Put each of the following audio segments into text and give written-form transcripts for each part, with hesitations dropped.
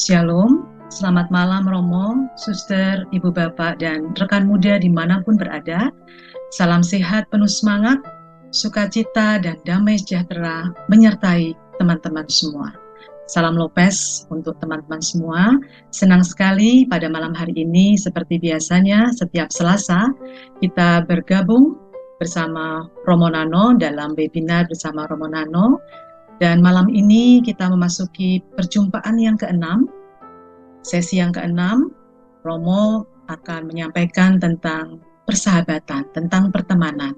Shalom, selamat malam Romo, suster, ibu bapak, dan rekan muda dimanapun berada. Salam sehat penuh semangat, sukacita, dan damai sejahtera menyertai teman-teman semua. Salam Lopez untuk teman-teman semua. Senang sekali pada malam hari ini, seperti biasanya setiap Selasa, kita bergabung bersama Romo Nano dalam webinar bersama Romo Nano. Dan malam ini kita memasuki perjumpaan yang keenam. Sesi yang keenam, Romo akan menyampaikan tentang persahabatan, tentang pertemanan.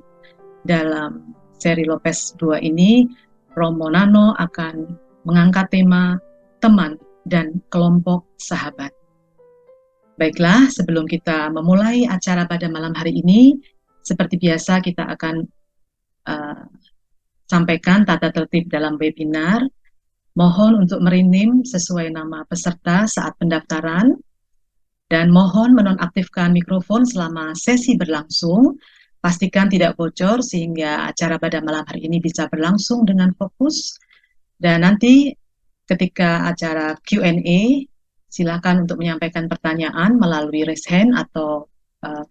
Dalam seri Lopez 2 ini, Romo Nano akan mengangkat tema teman dan kelompok sahabat. Baiklah, sebelum kita memulai acara pada malam hari ini, seperti biasa kita akan sampaikan tata tertib dalam webinar. Mohon untuk merinim sesuai nama peserta saat pendaftaran, dan mohon menonaktifkan mikrofon selama sesi berlangsung. Pastikan tidak bocor sehingga acara pada malam hari ini bisa berlangsung dengan fokus. Dan nanti ketika acara Q&A, silakan untuk menyampaikan pertanyaan melalui raise hand atau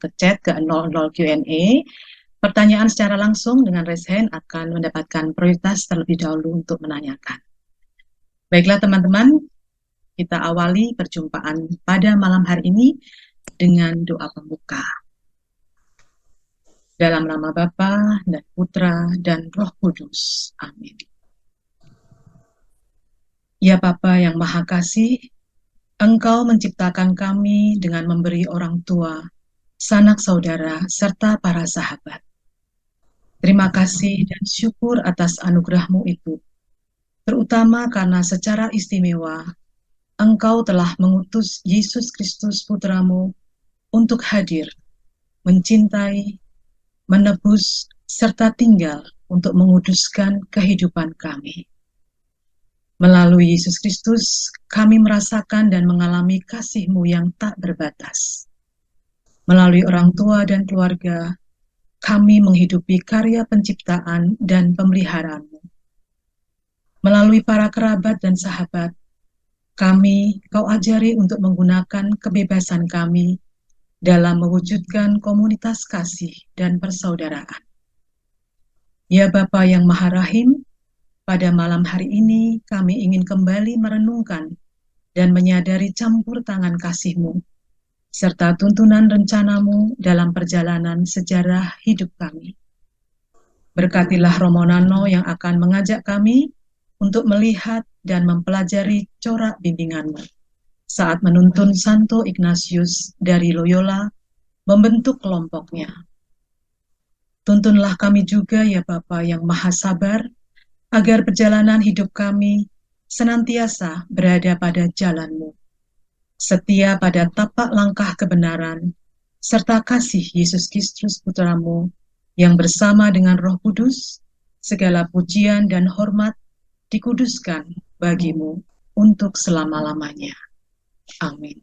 ke chat ke 00 Q&A. Pertanyaan secara langsung dengan raise hand akan mendapatkan prioritas terlebih dahulu untuk menanyakan. Baiklah teman-teman, kita awali perjumpaan pada malam hari ini dengan doa pembuka. Dalam nama Bapa dan Putra dan Roh Kudus. Amin. Ya Bapa yang Maha Kasih, Engkau menciptakan kami dengan memberi orang tua, sanak saudara, serta para sahabat. Terima kasih dan syukur atas anugerah-Mu itu, terutama karena secara istimewa Engkau telah mengutus Yesus Kristus Putra-Mu untuk hadir, mencintai, menebus, serta tinggal untuk menguduskan kehidupan kami. Melalui Yesus Kristus, kami merasakan dan mengalami kasih-Mu yang tak berbatas. Melalui orang tua dan keluarga, kami menghidupi karya penciptaan dan pemeliharaan-Mu. Melalui para kerabat dan sahabat, Kau ajari untuk menggunakan kebebasan kami dalam mewujudkan komunitas kasih dan persaudaraan. Ya Bapa yang Maha Rahim, pada malam hari ini kami ingin kembali merenungkan dan menyadari campur tangan kasih-Mu, serta tuntunan rencana-Mu dalam perjalanan sejarah hidup kami. Berkatilah Romo Nano yang akan mengajak kami untuk melihat dan mempelajari corak bimbingan-Mu saat menuntun Santo Ignatius dari Loyola membentuk kelompoknya. Tuntunlah kami juga ya Bapa yang Maha Sabar, agar perjalanan hidup kami senantiasa berada pada jalan-Mu, setia pada tapak langkah kebenaran, serta kasih Yesus Kristus Putra-Mu, yang bersama dengan Roh Kudus, segala pujian dan hormat dikuduskan bagi-Mu untuk selama-lamanya. Amin.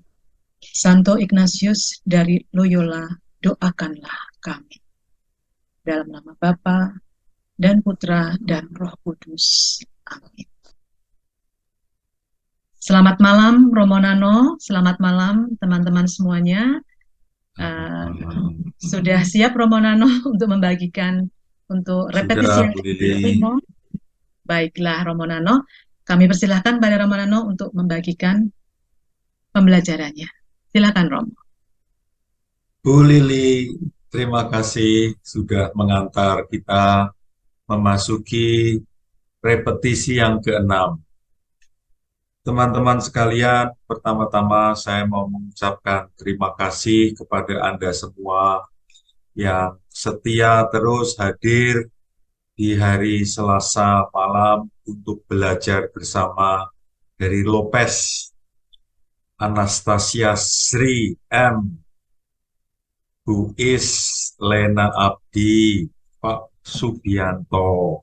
Santo Ignatius dari Loyola, doakanlah kami. Dalam nama Bapa dan Putra dan Roh Kudus. Amin. Selamat malam Romo Nano, selamat malam teman-teman semuanya. Sudah siap Romo Nano untuk membagikan untuk repetisi yang kedua? Baiklah Romo Nano, kami persilahkan pada Romo Nano untuk membagikan pembelajarannya. Silakan Romo. Bu Lili, terima kasih sudah mengantar kita memasuki repetisi yang ke-6. Teman-teman sekalian, pertama-tama saya mau mengucapkan terima kasih kepada Anda semua yang setia terus hadir di hari Selasa malam untuk belajar bersama dari Lopez, Anastasia Sri M, Bu Is, Lena Abdi, Pak Subianto,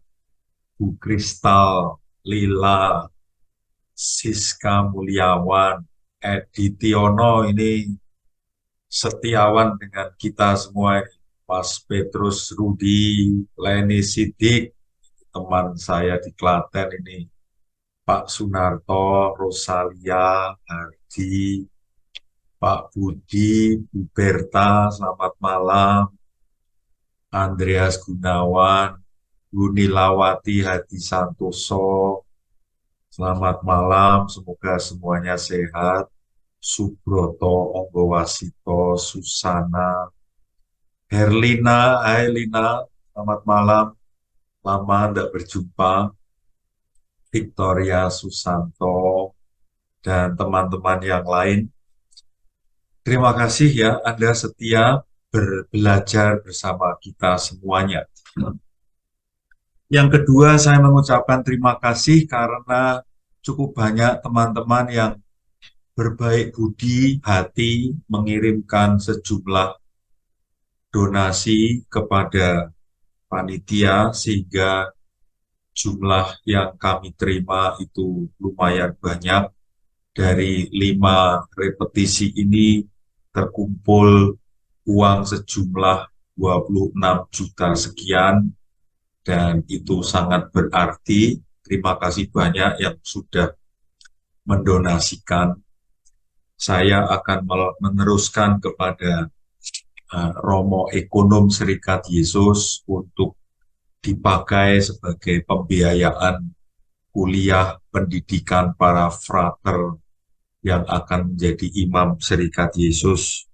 Bu Kristal, Lila, Siska Mulyawan, Edi Tiono, ini setiawan dengan kita semua, Mas Petrus Rudi, Leni Sidik, teman saya di Klaten ini, Pak Sunarto, Rosalia, Hardi, Pak Budi, Bu Berta, selamat malam, Andreas Gunawan, Bu Nilawati Hadi Santoso, selamat malam, semoga semuanya sehat. Subroto, Onggowasito, Susana, Herlina, hai Lina, selamat malam, lama tidak berjumpa, Victoria Susanto, dan teman-teman yang lain. Terima kasih ya, Anda setia belajar bersama kita semuanya. Yang kedua, saya mengucapkan terima kasih karena cukup banyak teman-teman yang berbaik budi hati mengirimkan sejumlah donasi kepada panitia sehingga jumlah yang kami terima itu lumayan banyak. Dari 5 repetisi ini terkumpul uang sejumlah 26 juta sekian dan itu sangat berarti. Terima kasih banyak yang sudah mendonasikan. Saya akan meneruskan kepada Romo Ekonom Serikat Yesus untuk dipakai sebagai pembiayaan kuliah pendidikan para frater yang akan menjadi imam Serikat Yesus.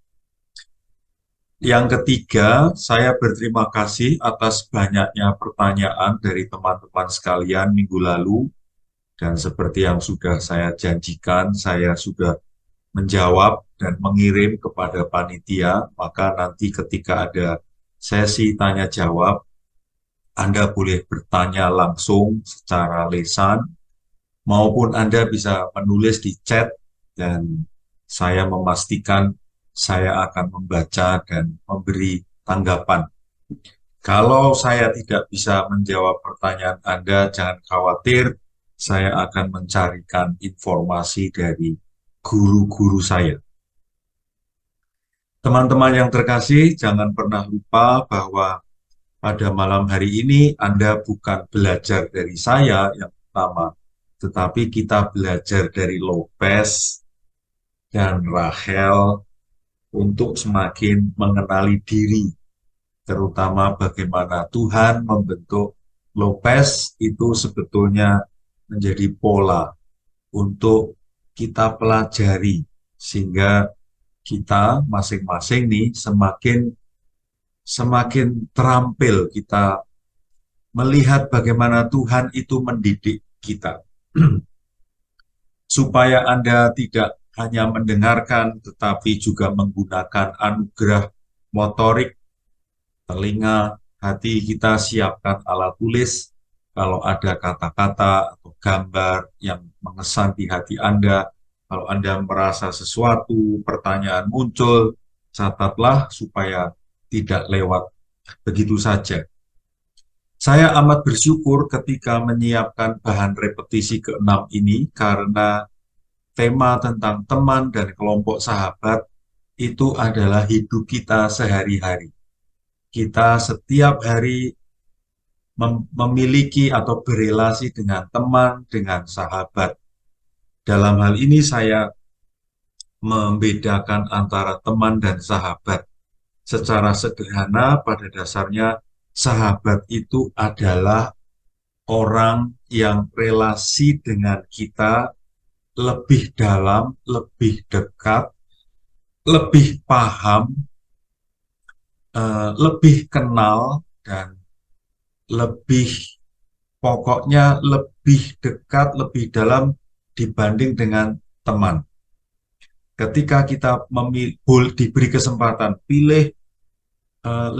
Yang ketiga, saya berterima kasih atas banyaknya pertanyaan dari teman-teman sekalian minggu lalu. Dan seperti yang sudah saya janjikan, saya sudah menjawab dan mengirim kepada panitia. Maka nanti ketika ada sesi tanya-jawab, Anda boleh bertanya langsung secara lisan, maupun Anda bisa menulis di chat, dan saya memastikan saya akan membaca dan memberi tanggapan. Kalau saya tidak bisa menjawab pertanyaan Anda, jangan khawatir, saya akan mencarikan informasi dari guru-guru saya. Teman-teman yang terkasih, jangan pernah lupa bahwa pada malam hari ini Anda bukan belajar dari saya yang pertama, tetapi kita belajar dari Lopez dan Rachel untuk semakin mengenali diri, terutama bagaimana Tuhan membentuk Lopez itu sebetulnya menjadi pola untuk kita pelajari, sehingga kita masing-masing nih semakin terampil kita melihat bagaimana Tuhan itu mendidik kita. Supaya Anda tidak hanya mendengarkan, tetapi juga menggunakan anugerah motorik, telinga, hati kita siapkan alat tulis. Kalau ada kata-kata atau gambar yang mengesan di hati Anda, kalau Anda merasa sesuatu, pertanyaan muncul, catatlah supaya tidak lewat begitu saja. Saya amat bersyukur ketika menyiapkan bahan repetisi ke-6 ini karena tema tentang teman dan kelompok sahabat itu adalah hidup kita sehari-hari. Kita setiap hari memiliki atau berelasi dengan teman, dengan sahabat. Dalam hal ini saya membedakan antara teman dan sahabat. Secara sederhana, pada dasarnya sahabat itu adalah orang yang relasi dengan kita lebih dalam, lebih dekat, lebih paham, lebih kenal, dan lebih pokoknya lebih dekat, lebih dalam dibanding dengan teman. Ketika kita diberi kesempatan pilih 5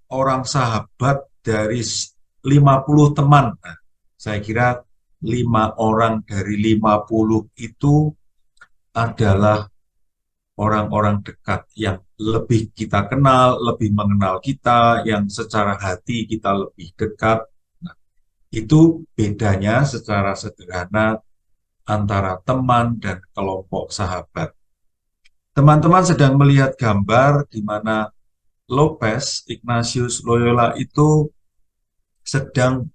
orang sahabat dari 50 teman, nah, saya kira 5 orang dari 50 itu adalah orang-orang dekat yang lebih kita kenal, lebih mengenal kita, yang secara hati kita lebih dekat. Nah, itu bedanya secara sederhana antara teman dan kelompok sahabat. Teman-teman sedang melihat gambar di mana Lopez, Ignatius Loyola itu sedang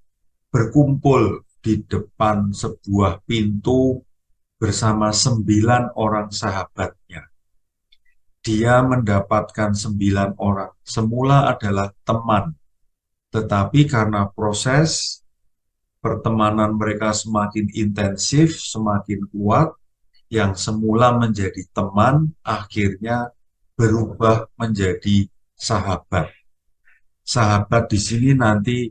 berkumpul di depan sebuah pintu bersama 9 orang sahabatnya. Dia mendapatkan 9 orang. Semula adalah teman, tetapi karena proses pertemanan mereka semakin intensif, semakin kuat, yang semula menjadi teman, akhirnya berubah menjadi sahabat. Sahabat di sini nanti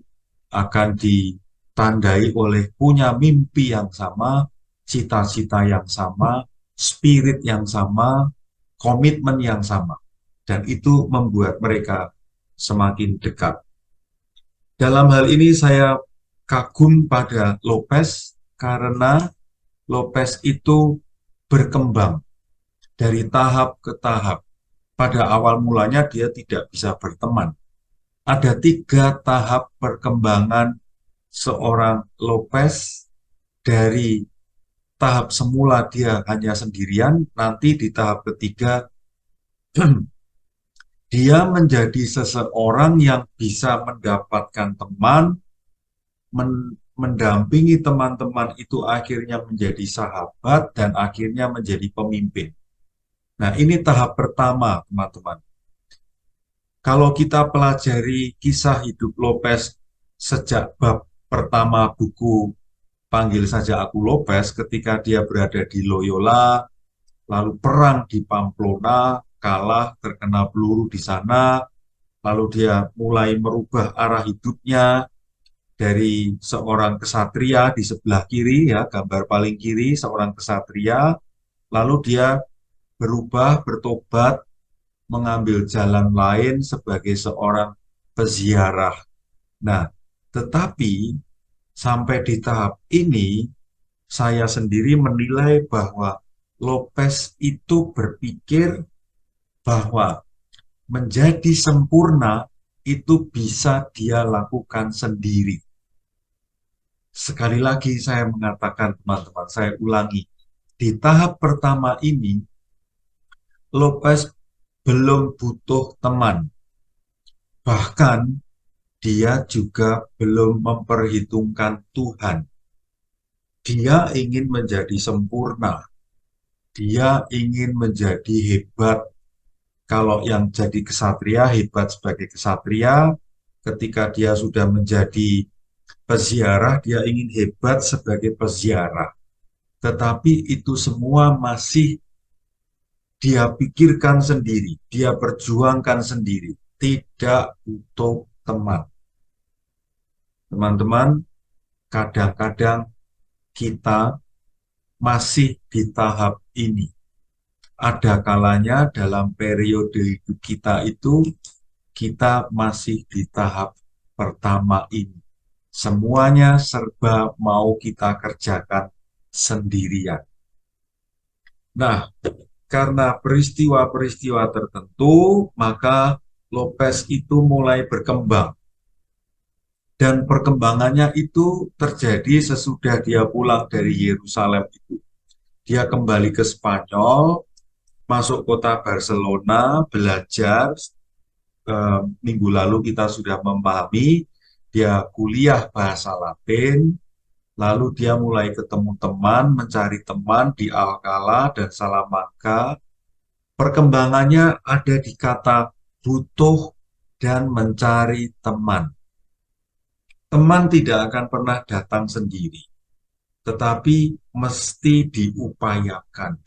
akan ditandai oleh punya mimpi yang sama, cita-cita yang sama, spirit yang sama, komitmen yang sama. Dan itu membuat mereka semakin dekat. Dalam hal ini saya kagum pada Lopez karena Lopez itu berkembang dari tahap ke tahap. Pada awal mulanya dia tidak bisa berteman. Ada 3 tahap perkembangan seorang Lopez. Dari tahap semula dia hanya sendirian, nanti di tahap ketiga dia menjadi seseorang yang bisa mendapatkan teman, mendampingi teman-teman itu akhirnya menjadi sahabat, dan akhirnya menjadi pemimpin. Nah, ini tahap pertama, teman-teman. Kalau kita pelajari kisah hidup Lopez sejak bab pertama buku Panggil Saja Aku Lopez, ketika dia berada di Loyola, lalu perang di Pamplona, kalah, terkena peluru di sana, lalu dia mulai merubah arah hidupnya dari seorang kesatria di sebelah kiri, ya, gambar paling kiri, seorang kesatria, lalu dia berubah, bertobat, mengambil jalan lain sebagai seorang peziarah. Nah, tetapi sampai di tahap ini, saya sendiri menilai bahwa Lopez itu berpikir bahwa menjadi sempurna itu bisa dia lakukan sendiri. Sekali lagi saya mengatakan, teman-teman, saya ulangi, di tahap pertama ini, Lopez belum butuh teman. Bahkan dia juga belum memperhitungkan Tuhan. Dia ingin menjadi sempurna. Dia ingin menjadi hebat. Kalau yang jadi kesatria, hebat sebagai kesatria. Ketika dia sudah menjadi peziarah, dia ingin hebat sebagai peziarah. Tetapi itu semua masih dia pikirkan sendiri, dia perjuangkan sendiri, tidak butuh teman. Teman-teman, kadang-kadang kita masih di tahap ini. Ada kalanya dalam periode hidup kita itu, kita masih di tahap pertama ini. Semuanya serba mau kita kerjakan sendirian. Nah, karena peristiwa-peristiwa tertentu, maka Lopez itu mulai berkembang. Dan perkembangannya itu terjadi sesudah dia pulang dari Yerusalem itu. Dia kembali ke Spanyol, masuk kota Barcelona, belajar. Minggu lalu kita sudah memahami, dia kuliah bahasa Latin, lalu dia mulai ketemu teman, mencari teman di Alcalá dan Salamanca. Perkembangannya ada di kata butuh dan mencari teman. Teman tidak akan pernah datang sendiri, tetapi mesti diupayakan.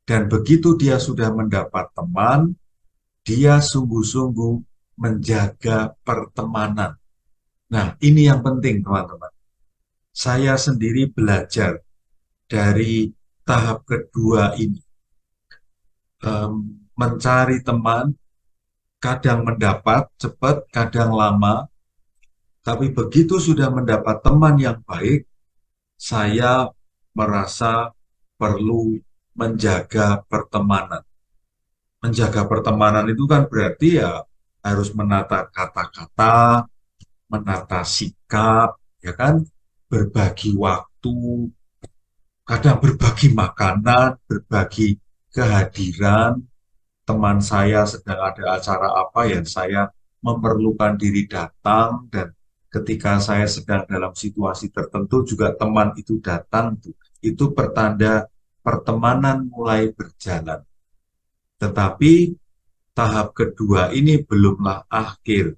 Dan begitu dia sudah mendapat teman, dia sungguh-sungguh menjaga pertemanan. Nah, ini yang penting, teman-teman. Saya sendiri belajar dari tahap kedua ini. Mencari teman, kadang mendapat cepat, kadang lama. Tapi begitu sudah mendapat teman yang baik, saya merasa perlu menjaga pertemanan. Menjaga pertemanan itu kan berarti ya harus menata kata-kata, menata sikap, ya kan, berbagi waktu, kadang berbagi makanan, berbagi kehadiran. Teman saya sedang ada acara apa yang saya memerlukan diri datang, dan ketika saya sedang dalam situasi tertentu juga teman itu datang, itu pertanda pertemanan mulai berjalan. Tetapi tahap kedua ini belumlah akhir,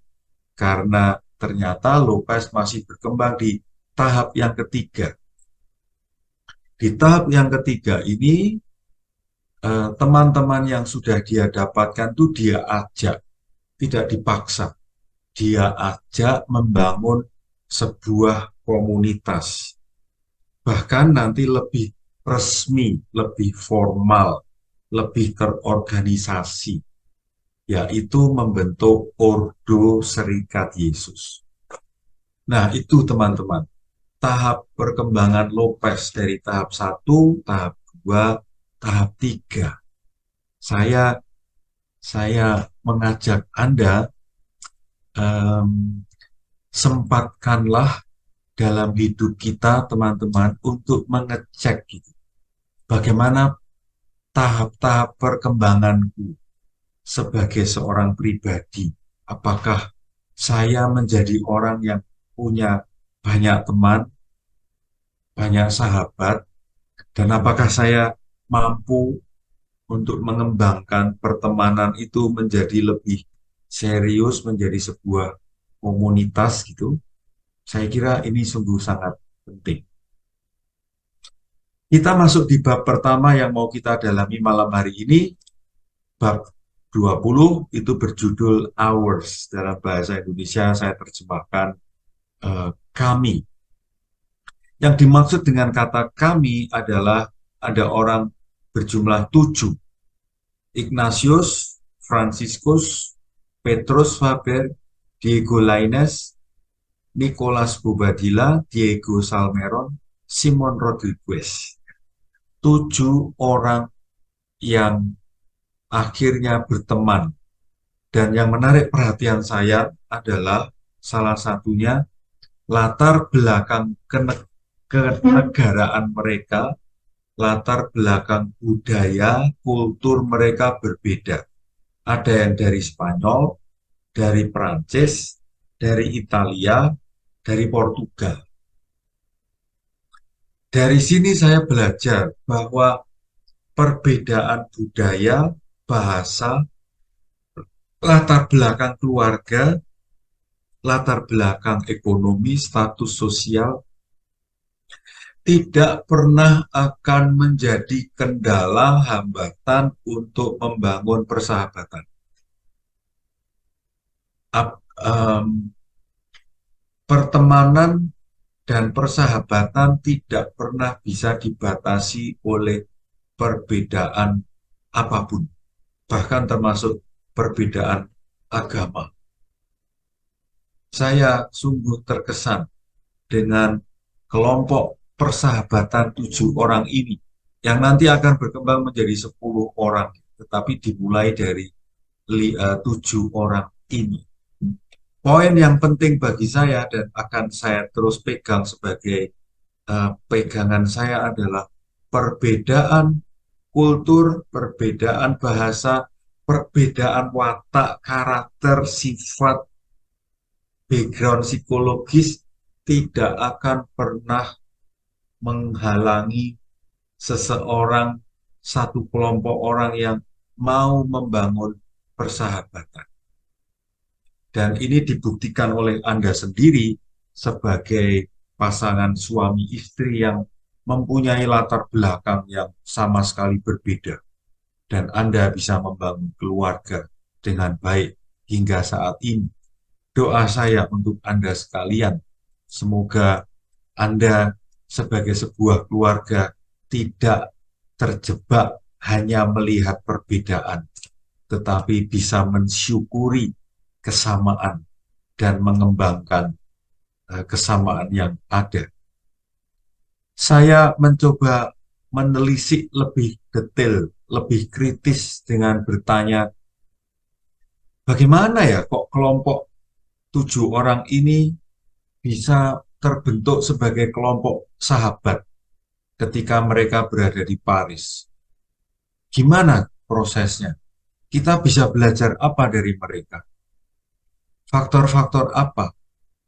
karena ternyata Lopez masih berkembang di tahap yang ketiga. Di tahap yang ketiga ini, teman-teman yang sudah dia dapatkan itu dia ajak, tidak dipaksa. Dia ajak membangun sebuah komunitas. Bahkan nanti lebih resmi, lebih formal, lebih terorganisasi, yaitu membentuk Ordo Serikat Yesus. Nah, itu teman-teman, tahap perkembangan Lopez dari tahap 1, tahap 2, tahap 3. Saya mengajak Anda, sempatkanlah dalam hidup kita, teman-teman, untuk mengecek gitu, bagaimana tahap-tahap perkembanganku sebagai seorang pribadi. Apakah saya menjadi orang yang punya banyak teman, banyak sahabat, dan apakah saya mampu untuk mengembangkan pertemanan itu menjadi lebih serius, menjadi sebuah komunitas gitu. Saya kira ini sungguh sangat penting. Kita masuk di bab pertama yang mau kita dalami malam hari ini. Bab 20 itu berjudul Ours. Dalam bahasa Indonesia saya terjemahkan kami. Yang dimaksud dengan kata kami adalah ada orang berjumlah 7. Ignatius, Franciscus, Petrus Faber, Diego Lainez, Nicolas Bobadilla, Diego Salmeron, Simon Rodriguez. 7 orang yang akhirnya berteman. Dan yang menarik perhatian saya adalah salah satunya latar belakang kenegaraan mereka, latar belakang budaya, kultur mereka berbeda. Ada yang dari Spanyol, dari Perancis, dari Italia, dari Portugal. Dari sini saya belajar bahwa perbedaan budaya, bahasa, latar belakang keluarga, latar belakang ekonomi, status sosial, tidak pernah akan menjadi kendala hambatan untuk membangun persahabatan. Pertemanan dan persahabatan tidak pernah bisa dibatasi oleh perbedaan apapun, bahkan termasuk perbedaan agama. Saya sungguh terkesan dengan kelompok persahabatan 7 orang ini, yang nanti akan berkembang menjadi 10 orang, tetapi dimulai dari 7 orang ini. Poin yang penting bagi saya dan akan saya terus pegang sebagai pegangan saya adalah perbedaan kultur, perbedaan bahasa, perbedaan watak, karakter, sifat, background psikologis tidak akan pernah menghalangi seseorang, satu kelompok orang yang mau membangun persahabatan. Dan ini dibuktikan oleh Anda sendiri sebagai pasangan suami istri yang mempunyai latar belakang yang sama sekali berbeda. Dan Anda bisa membangun keluarga dengan baik hingga saat ini. Doa saya untuk Anda sekalian, semoga Anda sebagai sebuah keluarga tidak terjebak hanya melihat perbedaan, tetapi bisa mensyukuri kesamaan dan mengembangkan kesamaan yang ada. Saya mencoba menelisik lebih detail, lebih kritis dengan bertanya, bagaimana ya kok kelompok 7 orang ini bisa terbentuk sebagai kelompok sahabat ketika mereka berada di Paris? Gimana prosesnya? Kita bisa belajar apa dari mereka? Faktor-faktor apa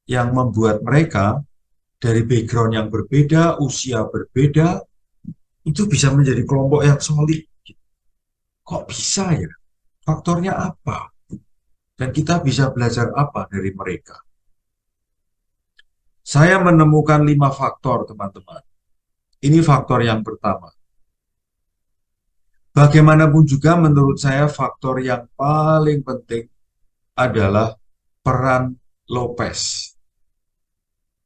yang membuat mereka dari background yang berbeda, usia berbeda, itu bisa menjadi kelompok yang solid. Kok bisa ya? Faktornya apa? Dan kita bisa belajar apa dari mereka? Saya menemukan 5 faktor, teman-teman. Ini faktor yang pertama. Bagaimanapun juga menurut saya faktor yang paling penting adalah peran Lopez.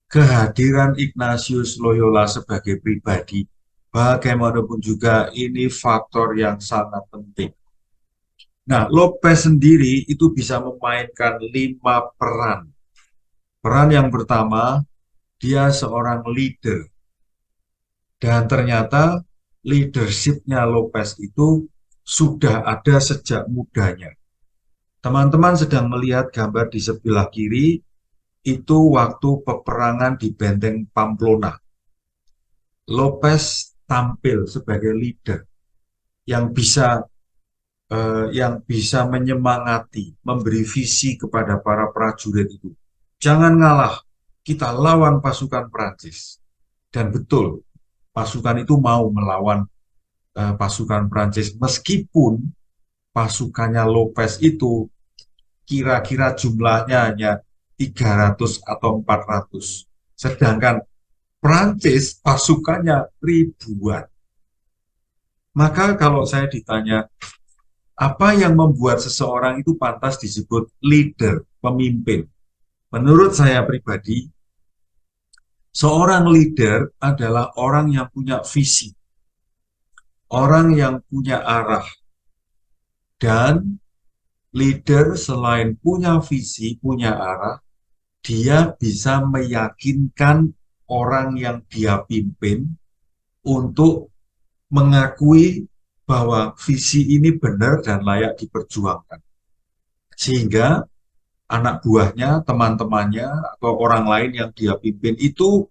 Kehadiran Ignatius Loyola sebagai pribadi, bagaimanapun juga ini faktor yang sangat penting. Nah, Lopez sendiri itu bisa memainkan 5 peran. Peran yang pertama, dia seorang leader. Dan ternyata leadership-nya Lopez itu sudah ada sejak mudanya. Teman-teman sedang melihat gambar di sebelah kiri, itu waktu peperangan di Benteng Pamplona. Lopez tampil sebagai leader yang bisa menyemangati, memberi visi kepada para prajurit itu. Jangan ngalah, kita lawan pasukan Prancis. Dan betul, pasukan itu mau melawan pasukan Prancis meskipun pasukannya Lopez itu kira-kira jumlahnya hanya 300 atau 400. Sedangkan Prancis pasukannya ribuan. Maka kalau saya ditanya, apa yang membuat seseorang itu pantas disebut leader, pemimpin? Menurut saya pribadi, seorang leader adalah orang yang punya visi, orang yang punya arah, dan leader selain punya visi, punya arah, dia bisa meyakinkan orang yang dia pimpin untuk mengakui bahwa visi ini benar dan layak diperjuangkan. Sehingga anak buahnya, teman-temannya, atau orang lain yang dia pimpin itu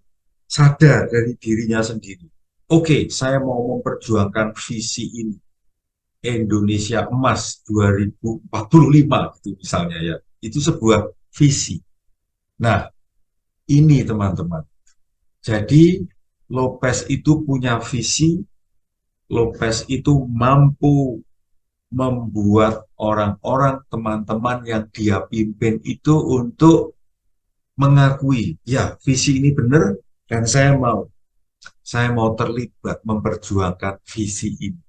sadar dari dirinya sendiri. Oke, saya mau memperjuangkan visi ini. Indonesia Emas 2045 gitu misalnya ya. Itu sebuah visi. Nah, ini teman-teman. Jadi Lopez itu punya visi, Lopez itu mampu membuat orang-orang teman-teman yang dia pimpin itu untuk mengakui, ya visi ini benar dan saya mau terlibat memperjuangkan visi ini.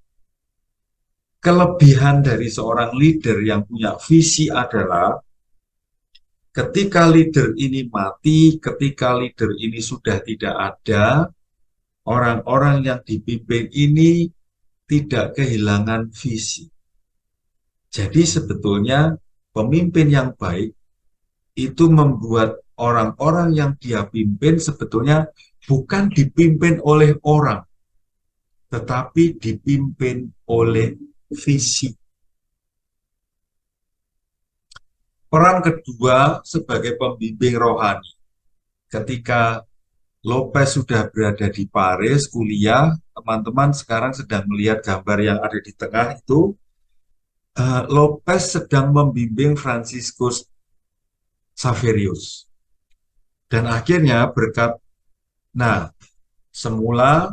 Kelebihan dari seorang leader yang punya visi adalah ketika leader ini mati, ketika leader ini sudah tidak ada, orang-orang yang dipimpin ini tidak kehilangan visi. Jadi sebetulnya pemimpin yang baik itu membuat orang-orang yang dia pimpin sebetulnya bukan dipimpin oleh orang, tetapi dipimpin oleh visi. Peran kedua sebagai pembimbing rohani. Ketika Lopez sudah berada di Paris kuliah, teman-teman sekarang sedang melihat gambar yang ada di tengah itu, Lopez sedang membimbing Franciscus Saverius. Dan akhirnya semula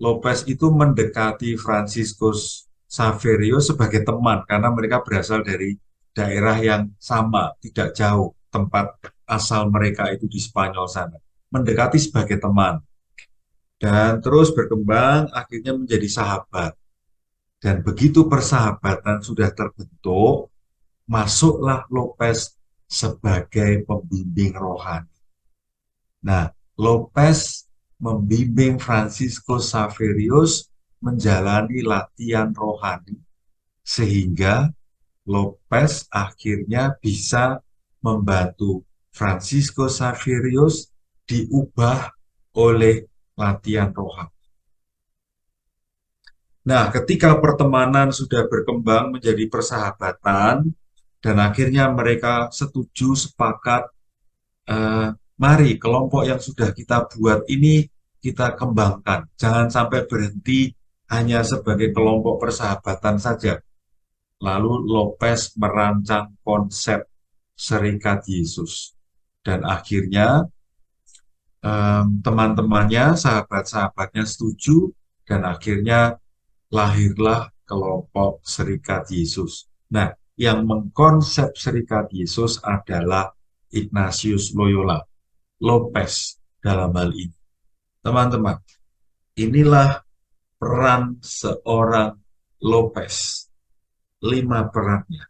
Lopez itu mendekati Franciscus Saverius sebagai teman karena mereka berasal dari daerah yang sama, tidak jauh tempat asal mereka itu di Spanyol sana. Mendekati sebagai teman. Dan terus berkembang akhirnya menjadi sahabat. Dan begitu persahabatan sudah terbentuk, masuklah Lopez sebagai pembimbing rohani. Nah, Lopez membimbing Franciscus Saverius menjalani latihan rohani sehingga Lopez akhirnya bisa membantu Franciscus Saverius diubah oleh latihan rohani. Nah, ketika pertemanan sudah berkembang menjadi persahabatan dan akhirnya mereka setuju sepakat, mari kelompok yang sudah kita buat ini kita kembangkan. Jangan sampai berhenti hanya sebagai kelompok persahabatan saja. Lalu Lopez merancang konsep Serikat Yesus. Dan akhirnya teman-temannya, sahabat-sahabatnya setuju, dan akhirnya lahirlah kelompok Serikat Yesus. Nah, yang mengkonsep Serikat Yesus adalah Ignatius Loyola, Lopez dalam hal ini. Teman-teman, inilah peran seorang Lopez. 5 perannya.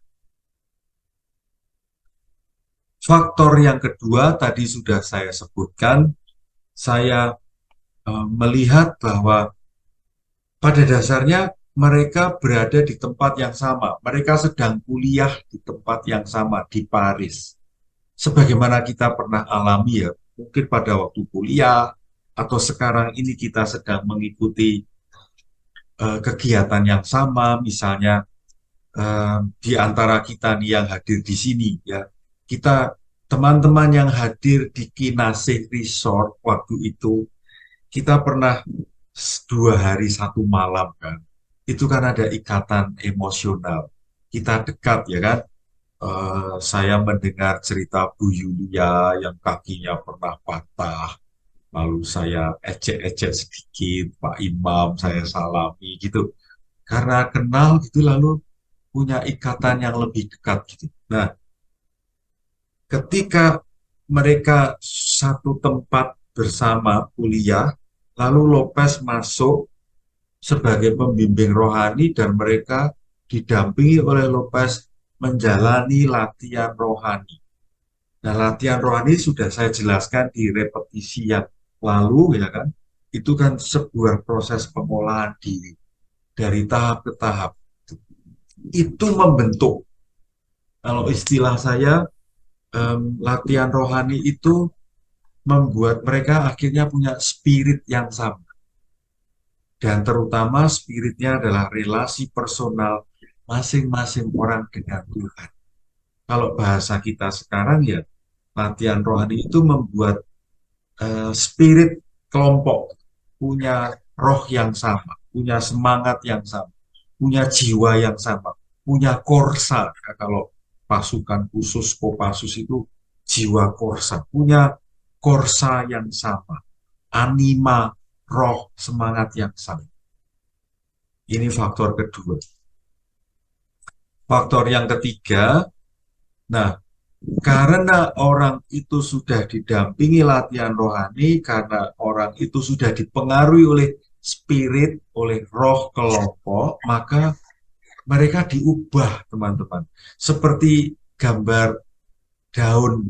Faktor yang kedua tadi sudah saya sebutkan, saya melihat bahwa pada dasarnya mereka berada di tempat yang sama. Mereka sedang kuliah di tempat yang sama, di Paris. Sebagaimana kita pernah alami ya, mungkin pada waktu kuliah, atau sekarang ini kita sedang mengikuti kegiatan yang sama, misalnya di antara kita nih yang hadir di sini ya, kita teman-teman yang hadir di Kinasih Resort waktu itu, kita pernah 2 hari 1 malam kan, itu kan ada ikatan emosional, kita dekat ya kan. Saya mendengar cerita Bu Yulia yang kakinya pernah patah, lalu saya ecek-ecek sedikit Pak Imam, saya salami gitu, karena kenal gitu, lalu punya ikatan yang lebih dekat gitu. Nah, ketika mereka satu tempat bersama kuliah, lalu Lopez masuk sebagai pembimbing rohani dan mereka didampingi oleh Lopez menjalani latihan rohani. Nah, latihan rohani sudah saya jelaskan di repetisi yang lalu ya kan. Itu kan sebuah proses pengolahan diri dari tahap ke tahap. Itu membentuk. Kalau istilah saya, latihan rohani itu membuat mereka akhirnya punya spirit yang sama. Dan terutama spiritnya adalah relasi personal masing-masing orang dengan Tuhan. Kalau bahasa kita sekarang ya, latihan rohani itu membuat spirit kelompok punya roh yang sama, punya semangat yang sama, punya jiwa yang sama, punya korsa. Ya, kalau pasukan khusus Kopassus itu jiwa korsa, punya korsa yang sama, anima, roh, semangat yang sama. Ini faktor kedua. Faktor yang ketiga, nah, karena orang itu sudah didampingi latihan rohani, karena orang itu sudah dipengaruhi oleh spirit, oleh roh kelompok, maka mereka diubah, teman-teman. Seperti gambar daun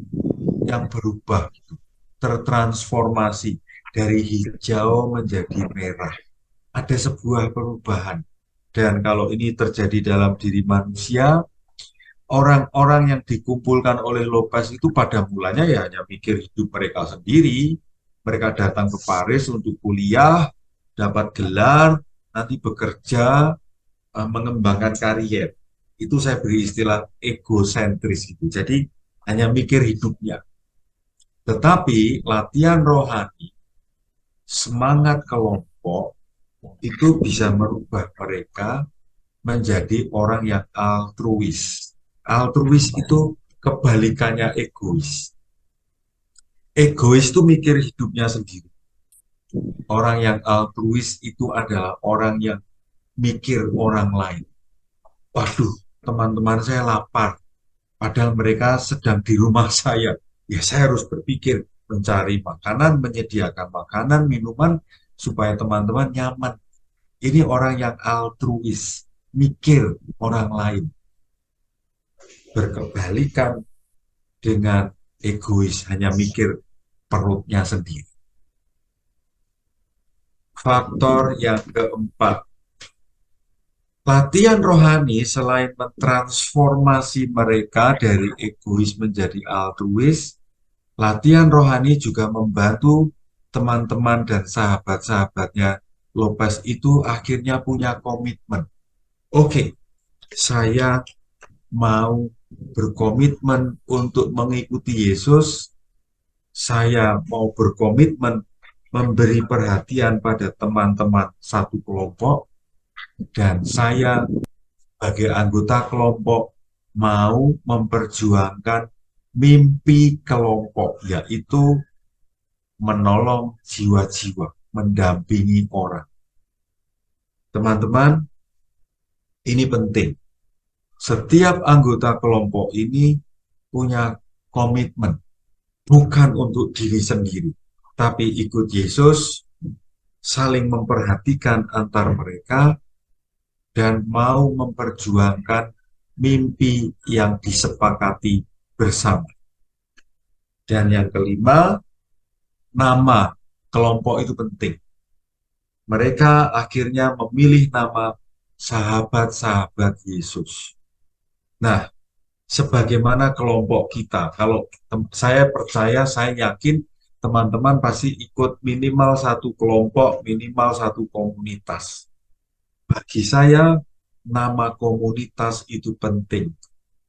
yang berubah, tertransformasi dari hijau menjadi merah. Ada sebuah perubahan. Dan kalau ini terjadi dalam diri manusia, orang-orang yang dikumpulkan oleh Lopez itu pada mulanya ya hanya mikir hidup mereka sendiri. Mereka datang ke Paris untuk kuliah, dapat gelar, nanti bekerja, mengembangkan karier. Itu saya beri istilah egosentris gitu. Jadi hanya mikir hidupnya. Tetapi latihan rohani, semangat kelompok, itu bisa merubah mereka menjadi orang yang altruis. Altruis itu kebalikannya egois. Egois itu mikir hidupnya sendiri. Orang yang altruis itu adalah orang yang mikir orang lain. Waduh, teman-teman saya lapar. Padahal mereka sedang di rumah saya. Ya saya harus berpikir mencari makanan, menyediakan makanan, minuman, supaya teman-teman nyaman. Ini orang yang altruis, mikir orang lain. Berkebalikan dengan egois, hanya mikir perutnya sendiri. Faktor yang keempat, latihan rohani selain mentransformasi mereka dari egois menjadi altruis, latihan rohani juga membantu teman-teman dan sahabat-sahabatnya Lopez itu akhirnya punya komitmen. Oke, saya mau berkomitmen untuk mengikuti Yesus, saya mau berkomitmen memberi perhatian pada teman-teman satu kelompok, dan saya sebagai anggota kelompok mau memperjuangkan mimpi kelompok, yaitu menolong jiwa-jiwa, mendampingi orang. Teman-teman, ini penting. Setiap anggota kelompok ini punya komitmen, bukan untuk diri sendiri, tapi ikut Yesus, saling memperhatikan antar mereka, dan mau memperjuangkan mimpi yang disepakati bersama. Dan yang kelima, nama kelompok itu penting. Mereka akhirnya memilih nama sahabat-sahabat Yesus. Nah, sebagaimana kelompok kita, kalau saya percaya, saya yakin teman-teman pasti ikut minimal satu kelompok, minimal satu komunitas. Bagi saya, nama komunitas itu penting,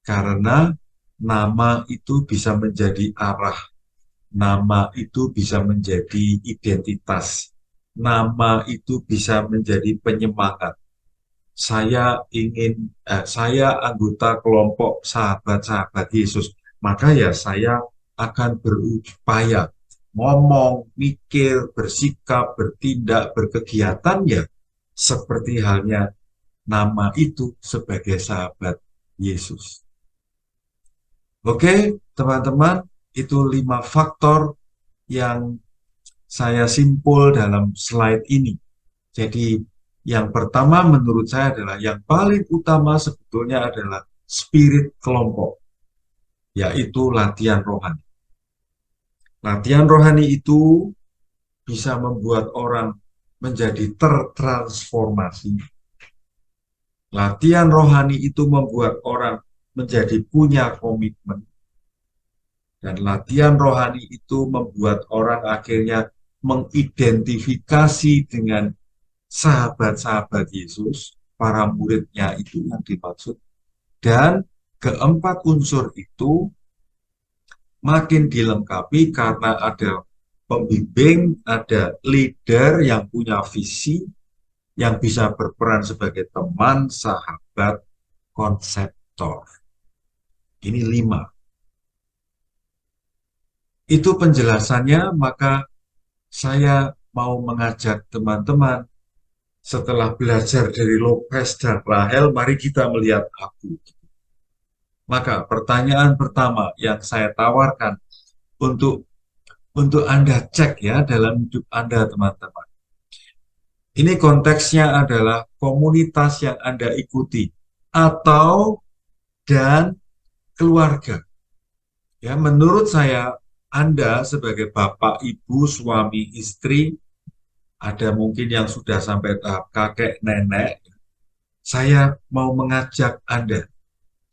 karena nama itu bisa menjadi arah, nama itu bisa menjadi identitas, nama itu bisa menjadi penyemangat. Saya anggota kelompok sahabat-sahabat Yesus, maka ya saya akan berupaya ngomong, mikir, bersikap, bertindak, berkegiatan ya seperti halnya nama itu sebagai sahabat Yesus. Oke, teman-teman, itu 5 faktor yang saya simpul dalam slide ini. Jadi yang pertama menurut saya adalah yang paling utama sebetulnya adalah spirit kelompok, yaitu latihan rohani. Latihan rohani itu bisa membuat orang menjadi tertransformasi. Latihan rohani itu membuat orang menjadi punya komitmen. Dan latihan rohani itu membuat orang akhirnya mengidentifikasi dengan sahabat-sahabat Yesus, para muridnya itu yang dimaksud. Dan keempat unsur itu makin dilengkapi karena ada pembimbing, ada leader yang punya visi, yang bisa berperan sebagai teman, sahabat, konseptor. Ini 5. Itu penjelasannya, maka saya mau mengajak teman-teman setelah belajar dari Lopez dan Rahel, mari kita melihat aku. Maka pertanyaan pertama yang saya tawarkan untuk Anda cek ya dalam hidup Anda, teman-teman. Ini konteksnya adalah komunitas yang Anda ikuti atau dan keluarga. Ya, menurut saya Anda sebagai bapak, ibu, suami, istri, ada mungkin yang sudah sampai tahap kakek, nenek. Saya mau mengajak Anda,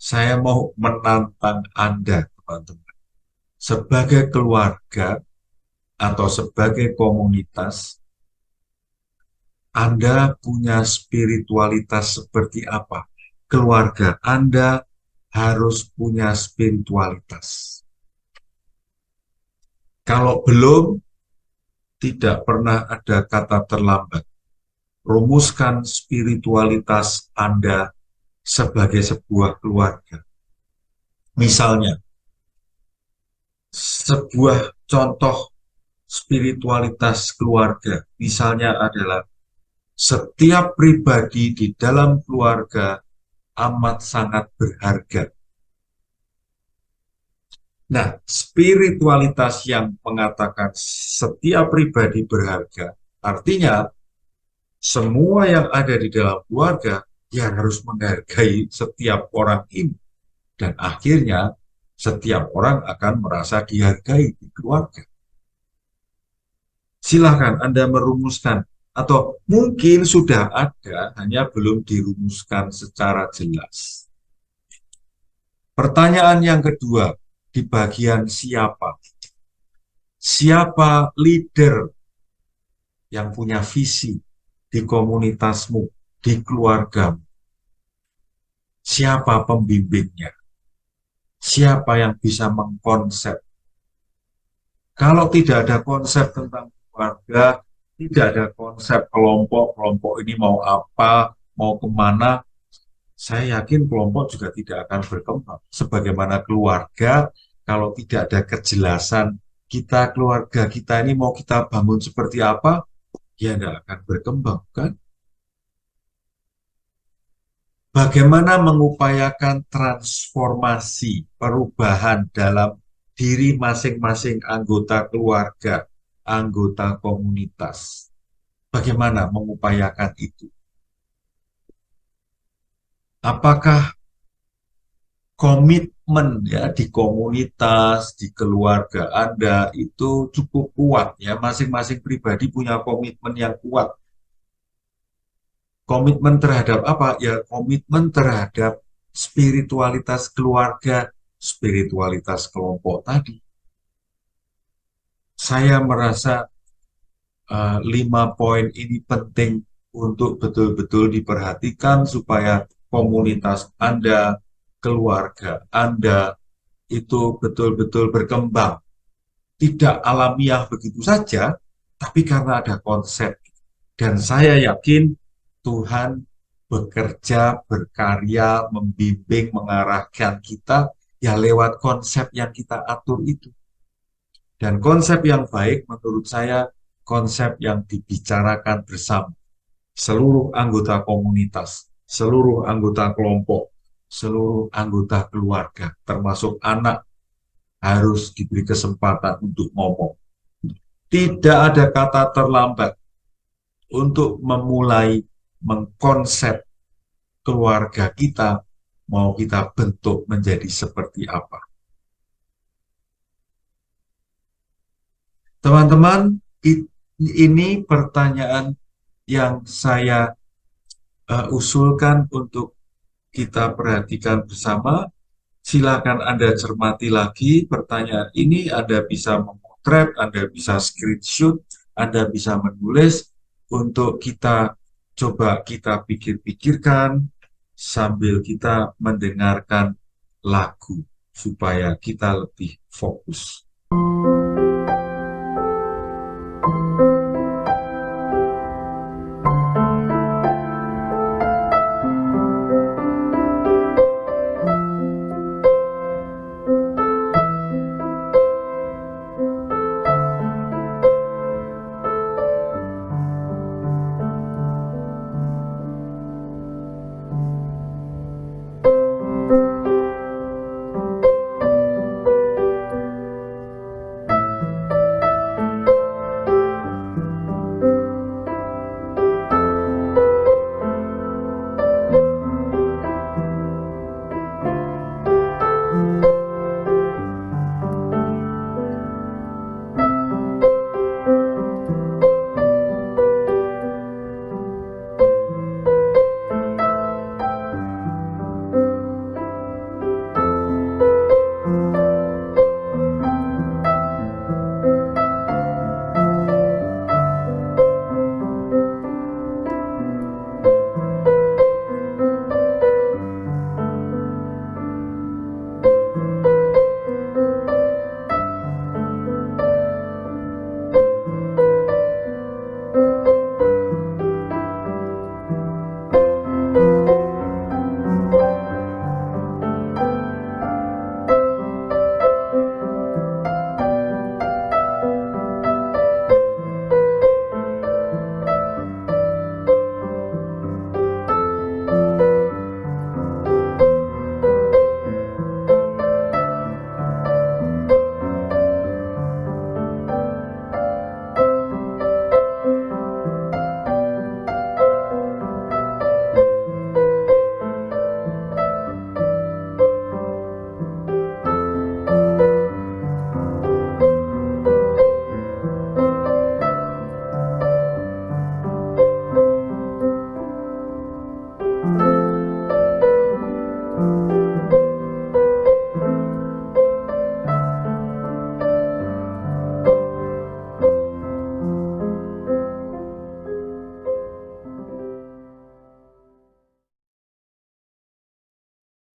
saya mau menantang Anda, teman-teman. Sebagai keluarga atau sebagai komunitas, Anda punya spiritualitas seperti apa? Keluarga Anda harus punya spiritualitas. Kalau belum, tidak pernah ada kata terlambat. Rumuskan spiritualitas Anda sebagai sebuah keluarga. Misalnya, sebuah contoh spiritualitas keluarga, misalnya adalah setiap pribadi di dalam keluarga amat sangat berharga. Nah, spiritualitas yang mengatakan setiap pribadi berharga, artinya semua yang ada di dalam keluarga ya harus menghargai setiap orang ini. Dan akhirnya setiap orang akan merasa dihargai di keluarga. Silahkan Anda merumuskan, atau mungkin sudah ada, hanya belum dirumuskan secara jelas. Pertanyaan yang kedua, di bagian siapa? Siapa leader yang punya visi di komunitasmu, di keluargamu? Siapa pembimbingnya? Siapa yang bisa mengkonsep? Kalau tidak ada konsep tentang keluarga, tidak ada konsep kelompok ini mau apa, mau kemana, saya yakin kelompok juga tidak akan berkembang. Sebagaimana keluarga kalau tidak ada kejelasan kita, keluarga kita ini mau kita bangun seperti apa, ya tidak akan berkembang, kan? Bagaimana mengupayakan transformasi, perubahan dalam diri masing-masing anggota keluarga, anggota komunitas. Bagaimana mengupayakan itu? Apakah komitmen ya di komunitas, di keluarga Anda itu cukup kuat ya, masing-masing pribadi punya komitmen yang kuat. Komitmen terhadap apa? Ya komitmen terhadap spiritualitas keluarga, spiritualitas kelompok tadi. Saya merasa 5 poin ini penting untuk betul-betul diperhatikan supaya komunitas Anda, keluarga Anda itu betul-betul berkembang. Tidak alamiah begitu saja, tapi karena ada konsep. Dan saya yakin Tuhan bekerja, berkarya, membimbing, mengarahkan kita ya lewat konsep yang kita atur itu. Dan konsep yang baik menurut saya konsep yang dibicarakan bersama seluruh anggota komunitas, seluruh anggota kelompok, seluruh anggota keluarga, termasuk anak harus diberi kesempatan untuk ngomong. Tidak ada kata terlambat untuk memulai mengkonsep keluarga kita, mau kita bentuk menjadi seperti apa. Teman-teman, ini pertanyaan yang saya usulkan untuk kita perhatikan bersama. Silakan Anda cermati lagi pertanyaan ini. Anda bisa memotret, Anda bisa screenshot, Anda bisa menulis untuk kita coba kita pikir-pikirkan sambil kita mendengarkan lagu supaya kita lebih fokus.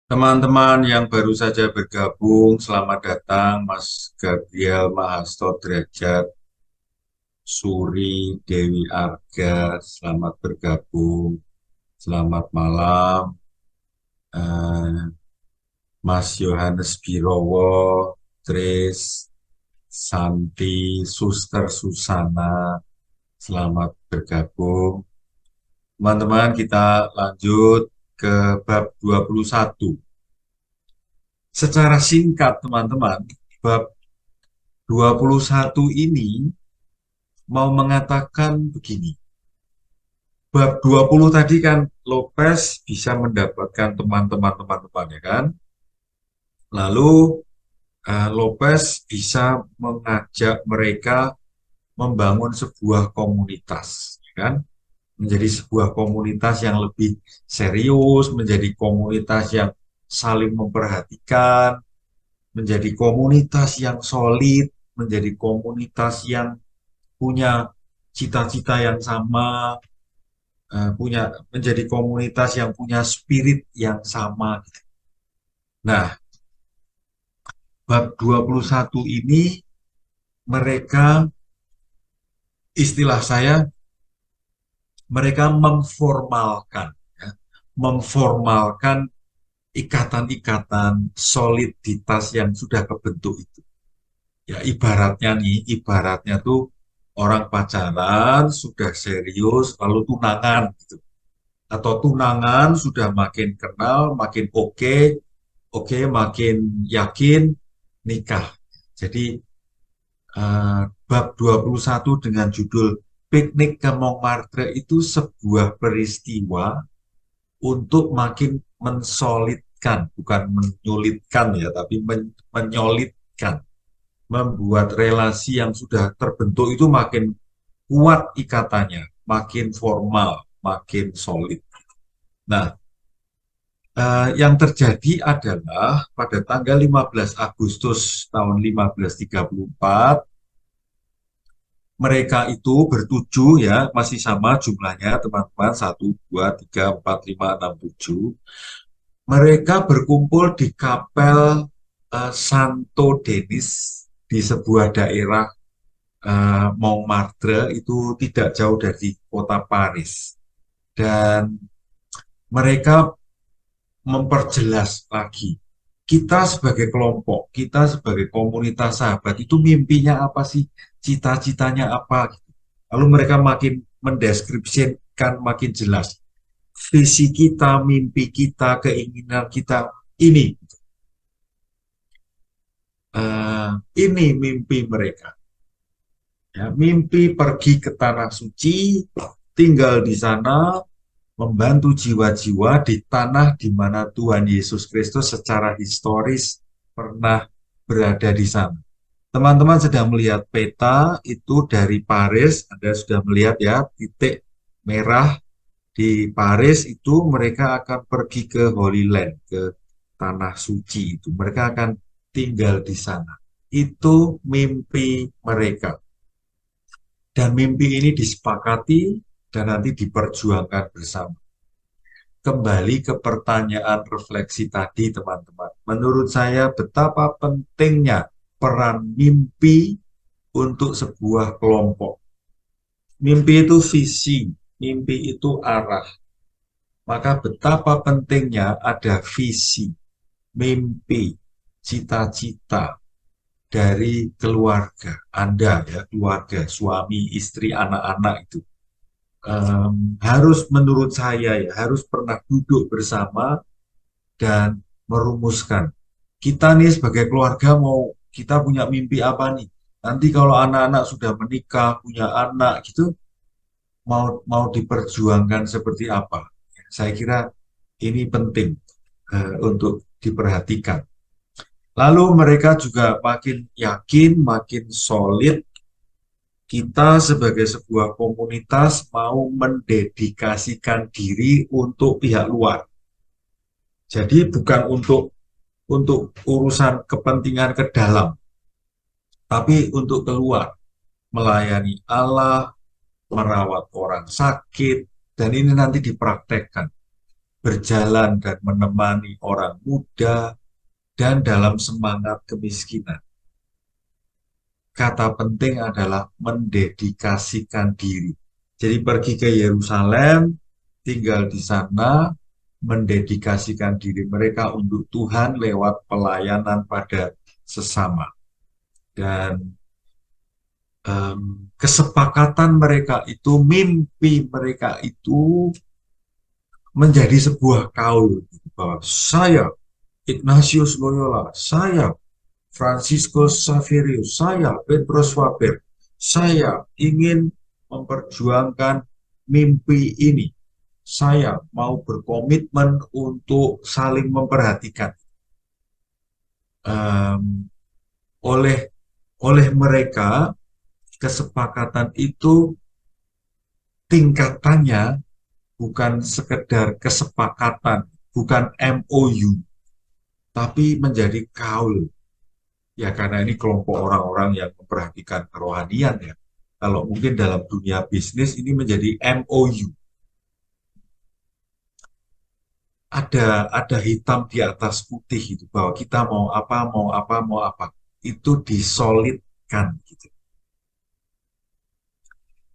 Teman-teman yang baru saja bergabung, selamat datang Mas Gabriel Mahasto Derajat, Suri Dewi Arga, selamat bergabung, selamat malam. Mas Yohanes Birowo, Trace, Santi, Suster Susana, selamat bergabung. Teman-teman, kita lanjut ke bab 21. Secara singkat, teman-teman, bab 21 ini mau mengatakan begini. Bab 20 tadi kan Lopez bisa mendapatkan teman-teman ya kan. Lalu Lopez bisa mengajak mereka membangun sebuah komunitas, ya kan? Menjadi sebuah komunitas yang lebih serius, menjadi komunitas yang saling memperhatikan, menjadi komunitas yang solid, menjadi komunitas yang punya cita-cita yang sama, menjadi komunitas yang punya spirit yang sama. Nah, bab 21 ini mereka, istilah saya, mereka memformalkan, ya, memformalkan ikatan-ikatan soliditas yang sudah kebentuk itu. Ya, ibaratnya tuh orang pacaran sudah serius lalu tunangan gitu. Atau tunangan sudah makin kenal, makin oke, makin yakin nikah. Jadi bab 21 dengan judul Piknik ke Montmartre itu sebuah peristiwa untuk makin mensolidkan, bukan menyulitkan ya, tapi menyolidkan, membuat relasi yang sudah terbentuk itu makin kuat ikatannya, makin formal, makin solid. Nah, yang terjadi adalah pada tanggal 15 Agustus tahun 1534, mereka itu bertujuh ya, masih sama jumlahnya teman-teman, 1, 2, 3, 4, 5, 6, 7. Mereka berkumpul di kapel Santo Denis di sebuah daerah Montmartre, itu tidak jauh dari kota Paris. Dan mereka memperjelas lagi, kita sebagai kelompok, kita sebagai komunitas sahabat itu mimpinya apa sih, cita-citanya apa gitu. Lalu mereka makin mendeskripsikan makin jelas visi kita, mimpi kita, keinginan kita ini. Ini mimpi mereka. Ya, mimpi pergi ke tanah suci, tinggal di sana, membantu jiwa-jiwa di tanah di mana Tuhan Yesus Kristus secara historis pernah berada di sana. Teman-teman sedang melihat peta itu dari Paris, Anda sudah melihat ya, titik merah di Paris itu mereka akan pergi ke Holy Land, ke tanah suci itu. Mereka akan tinggal di sana. Itu mimpi mereka. Dan mimpi ini disepakati dan nanti diperjuangkan bersama. Kembali ke pertanyaan refleksi tadi, teman-teman. Menurut saya, betapa pentingnya peran mimpi untuk sebuah kelompok. Mimpi itu visi, mimpi itu arah. Maka betapa pentingnya ada visi, mimpi, cita-cita dari keluarga Anda, ya, keluarga, suami, istri, anak-anak itu. Harus menurut saya ya, harus pernah duduk bersama dan merumuskan. Kita nih sebagai keluarga kita punya mimpi apa nih? Nanti kalau anak-anak sudah menikah, punya anak gitu, mau diperjuangkan seperti apa? Saya kira ini penting untuk diperhatikan. Lalu mereka juga makin yakin, makin solid, kita sebagai sebuah komunitas mau mendedikasikan diri untuk pihak luar. Jadi bukan untuk urusan kepentingan ke dalam, tapi untuk keluar, melayani Allah, merawat orang sakit, dan ini nanti dipraktekkan. Berjalan dan menemani orang muda, dan dalam semangat kemiskinan. Kata penting adalah mendedikasikan diri. Jadi pergi ke Yerusalem, tinggal di sana, mendedikasikan diri mereka untuk Tuhan lewat pelayanan pada sesama. Dan kesepakatan mereka itu, mimpi mereka itu menjadi sebuah kaul, bahwa saya Ignatius Loyola, saya Franciscus Xaverius, saya Petrus Faber, saya ingin memperjuangkan mimpi ini. Saya mau berkomitmen untuk saling memperhatikan. Um, oleh oleh mereka, kesepakatan itu tingkatannya bukan sekedar kesepakatan, bukan MOU, tapi menjadi kaul. Ya karena ini kelompok orang-orang yang memperhatikan kerohanian ya. Kalau mungkin dalam dunia bisnis ini menjadi MOU. Ada hitam di atas putih itu, bahwa kita mau apa, mau apa, mau apa. Itu disolidkan gitu.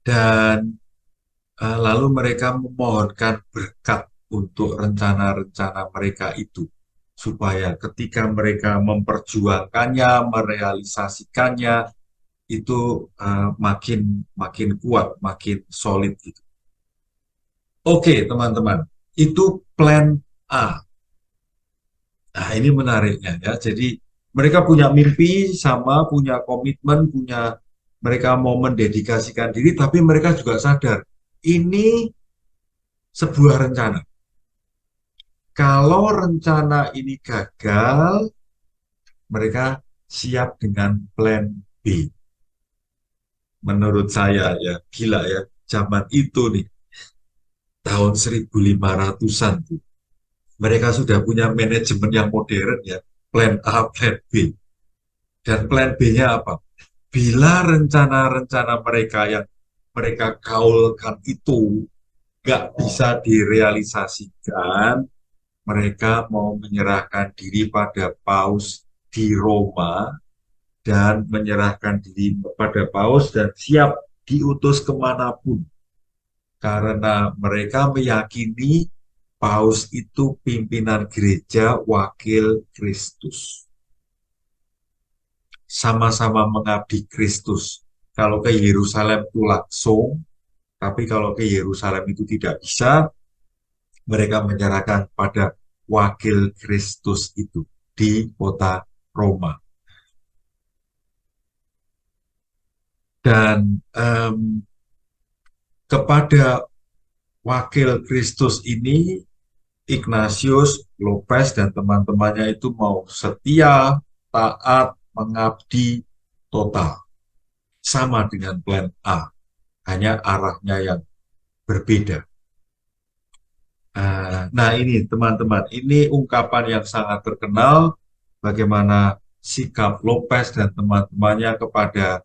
Dan lalu mereka memohonkan berkat untuk rencana-rencana mereka itu, supaya ketika mereka memperjuangkannya, merealisasikannya, itu makin makin kuat, makin solid gitu. Oke, teman-teman, itu plan A. Nah, ini menariknya ya. Jadi mereka punya mimpi sama, punya komitmen, mereka mau mendedikasikan diri, tapi mereka juga sadar ini sebuah rencana. Kalau rencana ini gagal, mereka siap dengan plan B. Menurut saya ya, gila ya, zaman itu nih, tahun 1500-an tuh. Mereka sudah punya manajemen yang modern ya, plan A, plan B. Dan plan B-nya apa? Bila rencana-rencana mereka yang mereka gaulkan itu nggak bisa direalisasikan, mereka mau menyerahkan diri pada Paus di Roma dan menyerahkan diri pada Paus dan siap diutus kemanapun. Karena mereka meyakini Paus itu pimpinan gereja wakil Kristus. Sama-sama mengabdi Kristus. Kalau ke Yerusalem itu langsung, tapi kalau ke Yerusalem itu tidak bisa, mereka menyerahkan pada wakil Kristus itu di kota Roma. Dan kepada wakil Kristus ini, Ignatius, Lopez, dan teman-temannya itu mau setia, taat, mengabdi total. Sama dengan plan A, hanya arahnya yang berbeda. Nah ini teman-teman, ini ungkapan yang sangat terkenal bagaimana sikap Lopez dan teman-temannya kepada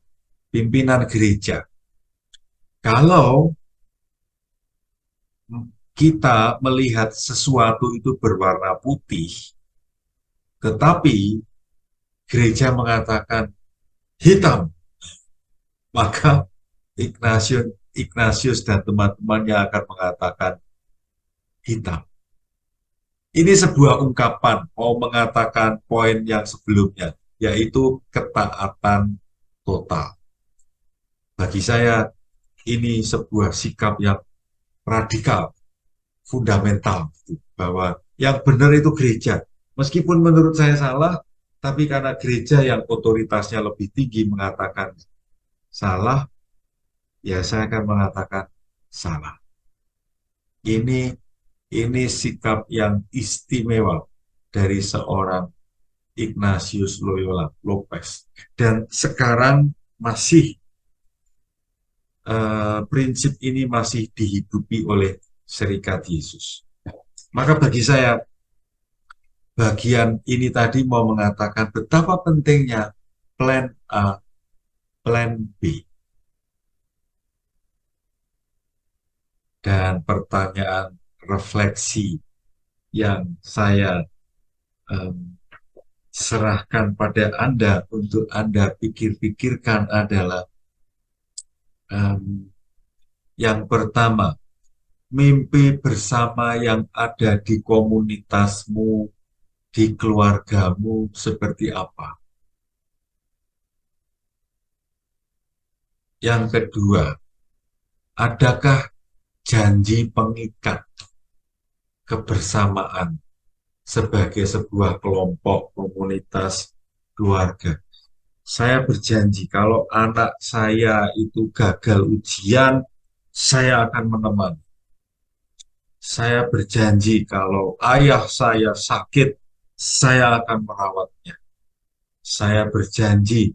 pimpinan gereja. Kalau kita melihat sesuatu itu berwarna putih, tetapi gereja mengatakan hitam, maka Ignatius, Ignatius dan teman-temannya akan mengatakan hitam. Ini sebuah ungkapan mau mengatakan poin yang sebelumnya, yaitu ketaatan total. Bagi saya, ini sebuah sikap yang radikal, fundamental, bahwa yang benar itu gereja. Meskipun menurut saya salah, tapi karena gereja yang otoritasnya lebih tinggi mengatakan salah, ya saya akan mengatakan salah. Ini sikap yang istimewa dari seorang Ignatius Loyola Lopez. Dan sekarang masih prinsip ini masih dihidupi oleh Serikat Yesus. Maka bagi saya, bagian ini tadi mau mengatakan betapa pentingnya plan A, plan B. Dan pertanyaan refleksi yang saya serahkan pada Anda untuk Anda pikir-pikirkan adalah yang pertama, mimpi bersama yang ada di komunitasmu, di keluargamu seperti apa? Yang kedua, adakah janji pengikat kebersamaan sebagai sebuah kelompok, komunitas, keluarga? Saya berjanji kalau anak saya itu gagal ujian, saya akan menemani. Saya berjanji kalau ayah saya sakit, saya akan merawatnya. Saya berjanji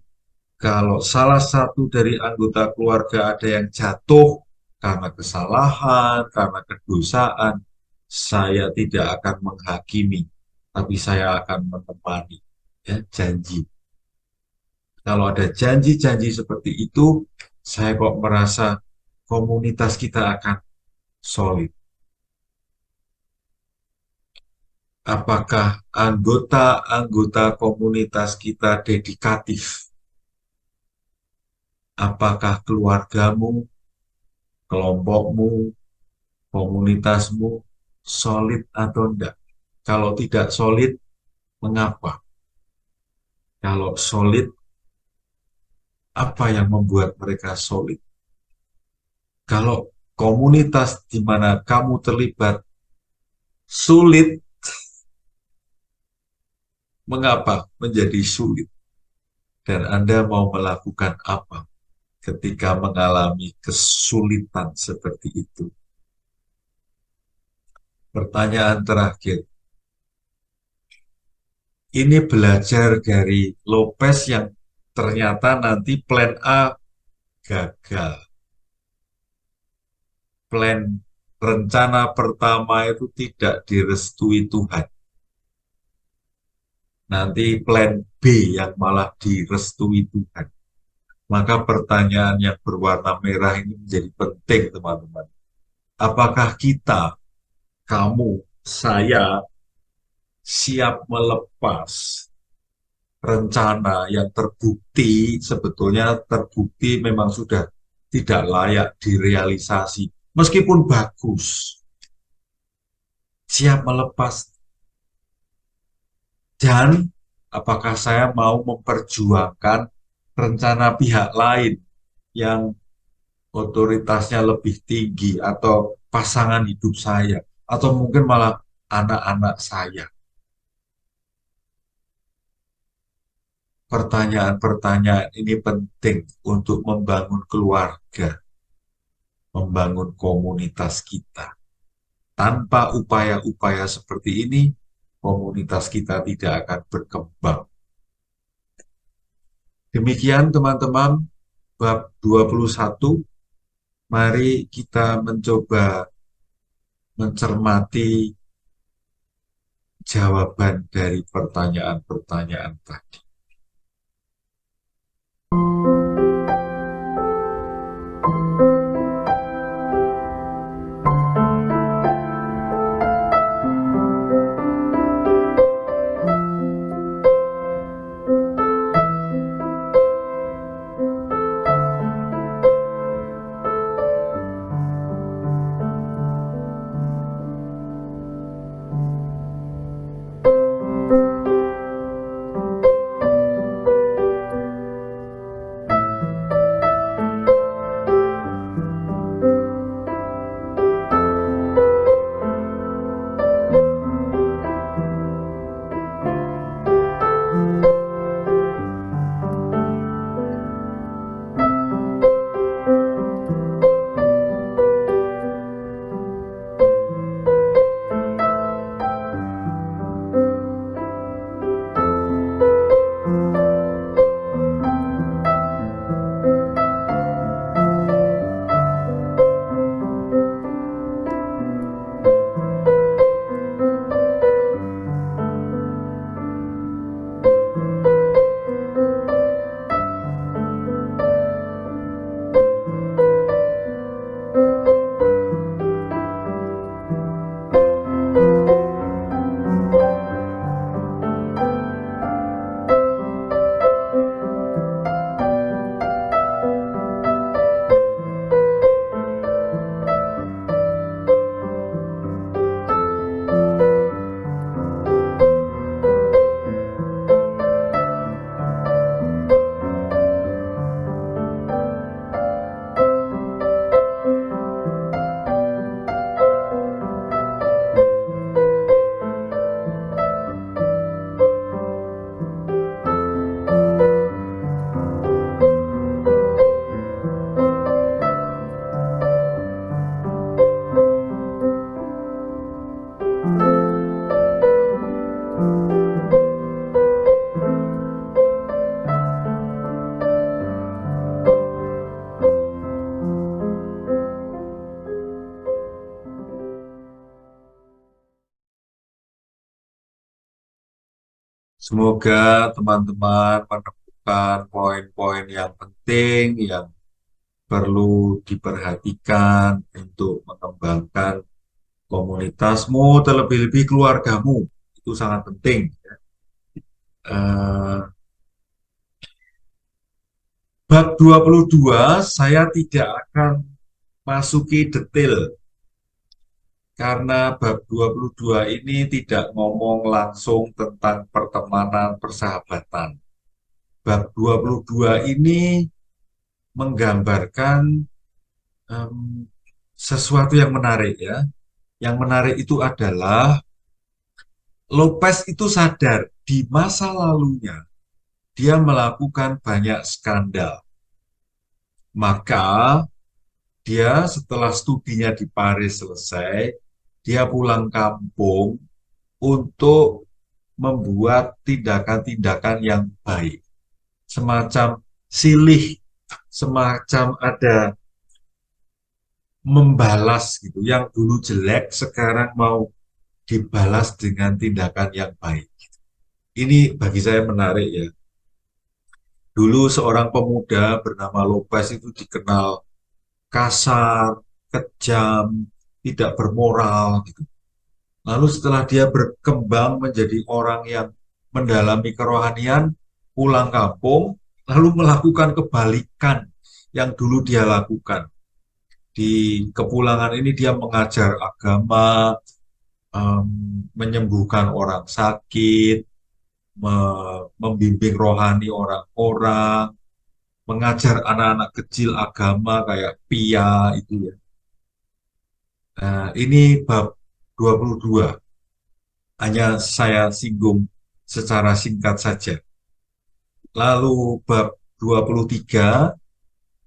kalau salah satu dari anggota keluarga ada yang jatuh karena kesalahan, karena kedosaan, saya tidak akan menghakimi, tapi saya akan menemani. Ya, janji. Kalau ada janji-janji seperti itu, saya kok merasa komunitas kita akan solid. Apakah anggota-anggota komunitas kita dedikatif? Apakah keluargamu, kelompokmu, komunitasmu solid atau enggak? Kalau tidak solid, mengapa? Kalau solid, apa yang membuat mereka solid? Kalau komunitas di mana kamu terlibat sulit, mengapa menjadi sulit? Dan Anda mau melakukan apa ketika mengalami kesulitan seperti itu? Pertanyaan terakhir, ini belajar dari Lopez yang ternyata nanti plan A gagal. Plan rencana pertama itu tidak direstui Tuhan. Nanti plan B yang malah direstui Tuhan. Maka pertanyaan yang berwarna merah ini menjadi penting, teman-teman. Apakah kita, kamu, saya siap melepas rencana yang terbukti, sebetulnya terbukti memang sudah tidak layak direalisasi. Meskipun bagus, siap melepas. Dan apakah saya mau memperjuangkan rencana pihak lain yang otoritasnya lebih tinggi atau pasangan hidup saya, atau mungkin malah anak-anak saya. Pertanyaan-pertanyaan ini penting untuk membangun keluarga, membangun komunitas kita. Tanpa upaya-upaya seperti ini, komunitas kita tidak akan berkembang. Demikian teman-teman, bab 21. Mari kita mencoba mencermati jawaban dari pertanyaan-pertanyaan tadi. Semoga teman-teman menemukan poin-poin yang penting yang perlu diperhatikan untuk mengembangkan komunitasmu, terlebih-lebih keluargamu. Itu sangat penting. Eh, Bab 22 saya tidak akan masuki detail karena bab 22 ini tidak ngomong langsung tentang pertemanan persahabatan. Bab 22 ini menggambarkan em, sesuatu yang menarik ya. Yang menarik itu adalah Lopez itu sadar di masa lalunya dia melakukan banyak skandal. Maka dia setelah studinya di Paris selesai, dia pulang kampung untuk membuat tindakan-tindakan yang baik. Semacam silih, semacam ada membalas gitu. Yang dulu jelek sekarang mau dibalas dengan tindakan yang baik. Ini bagi saya menarik ya. Dulu seorang pemuda bernama Lopez itu dikenal kasar, kejam, tidak bermoral gitu. Lalu setelah dia berkembang menjadi orang yang mendalami kerohanian, pulang kampung, lalu melakukan kebalikan yang dulu dia lakukan. Di kepulangan ini dia mengajar agama, menyembuhkan orang sakit, membimbing rohani orang-orang, mengajar anak-anak kecil agama kayak Pia itu ya. Nah, ini bab 22. Hanya saya singgung secara singkat saja. Lalu bab 23,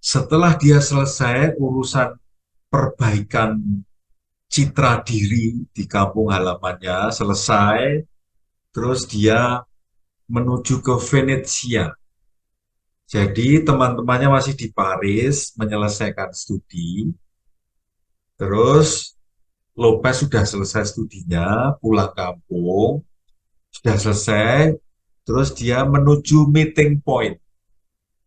setelah dia selesai urusan perbaikan citra diri di kampung halamannya selesai, terus dia menuju ke Venesia. Jadi teman-temannya masih di Paris menyelesaikan studi. Terus Lopez sudah selesai studinya, pulang kampung, sudah selesai, terus dia menuju meeting point.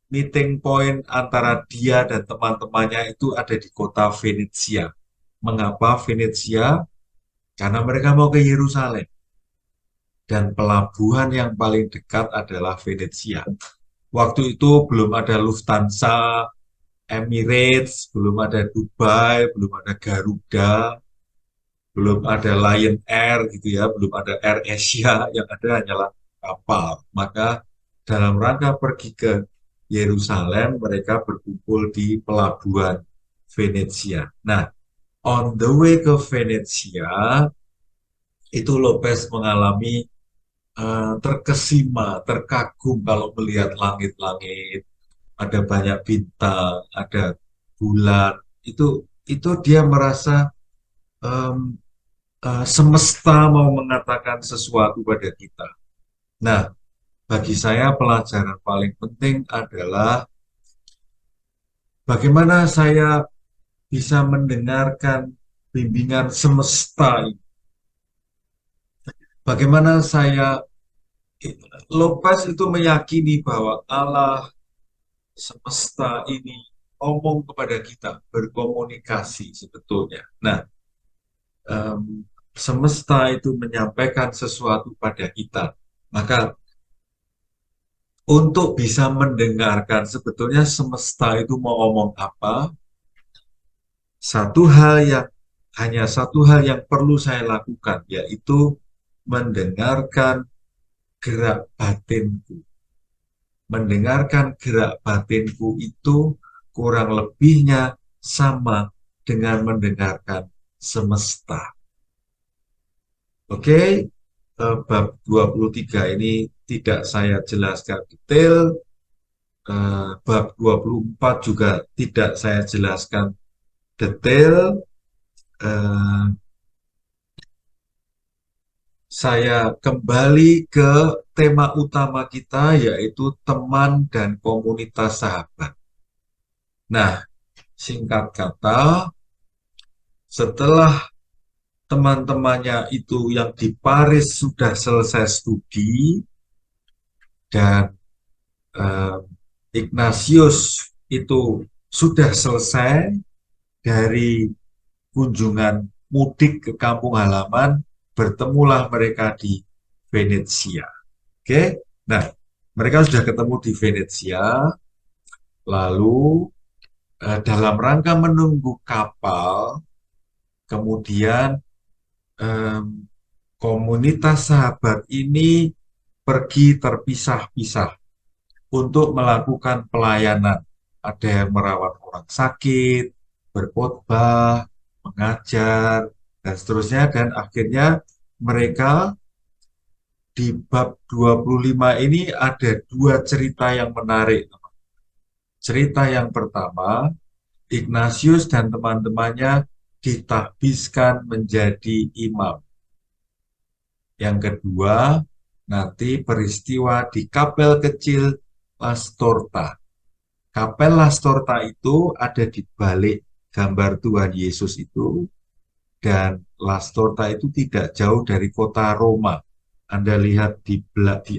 Meeting point antara dia dan teman-temannya itu ada di kota Venesia. Mengapa Venesia? Karena mereka mau ke Yerusalem. Dan pelabuhan yang paling dekat adalah Venesia. Waktu itu belum ada Lufthansa, Emirates, belum ada Dubai, belum ada Garuda, belum ada Lion Air gitu ya, belum ada Air Asia, yang ada hanyalah kapal. Maka dalam rangka pergi ke Yerusalem, mereka berkumpul di pelabuhan Venesia. Nah, on the way ke Venesia, itu Lopez mengalami terkesima, terkagum kalau melihat langit-langit, ada banyak bintang, ada bulan. Itu dia merasa um, semesta mau mengatakan sesuatu pada kita. Nah, bagi saya pelajaran paling penting adalah bagaimana saya bisa mendengarkan bimbingan semesta ini. Bagaimana saya, Lopez itu meyakini bahwa Allah semesta ini ngomong kepada kita, berkomunikasi sebetulnya. Nah, em, semesta itu menyampaikan sesuatu pada kita. Maka untuk bisa mendengarkan sebetulnya semesta itu mau ngomong apa, hanya satu hal yang perlu saya lakukan, yaitu mendengarkan gerak batinku. Mendengarkan gerak batinku itu kurang lebihnya sama dengan mendengarkan semesta. Oke, bab 23 ini tidak saya jelaskan detail. Bab 24 juga tidak saya jelaskan detail. Eh, saya kembali ke tema utama kita, yaitu teman dan komunitas sahabat. Nah, singkat kata, setelah teman-temannya itu yang di Paris sudah selesai studi, Dan eh, Ignatius itu sudah selesai dari kunjungan mudik ke kampung halaman, bertemulah mereka di Venesia. Oke, nah mereka sudah ketemu di Venesia, lalu dalam rangka menunggu kapal, kemudian em, komunitas sahabat ini pergi terpisah-pisah untuk melakukan pelayanan. Ada yang merawat orang sakit, berkhotbah, mengajar, dan seterusnya. Dan akhirnya mereka di bab 25 ini ada dua cerita yang menarik. Cerita yang pertama, Ignatius dan teman-temannya ditahbiskan menjadi imam. Yang kedua, nanti peristiwa di kapel kecil Las Torta. Kapel Las Torta itu ada di balik gambar Tuhan Yesus itu, dan Las Torta itu tidak jauh dari kota Roma. Anda lihat di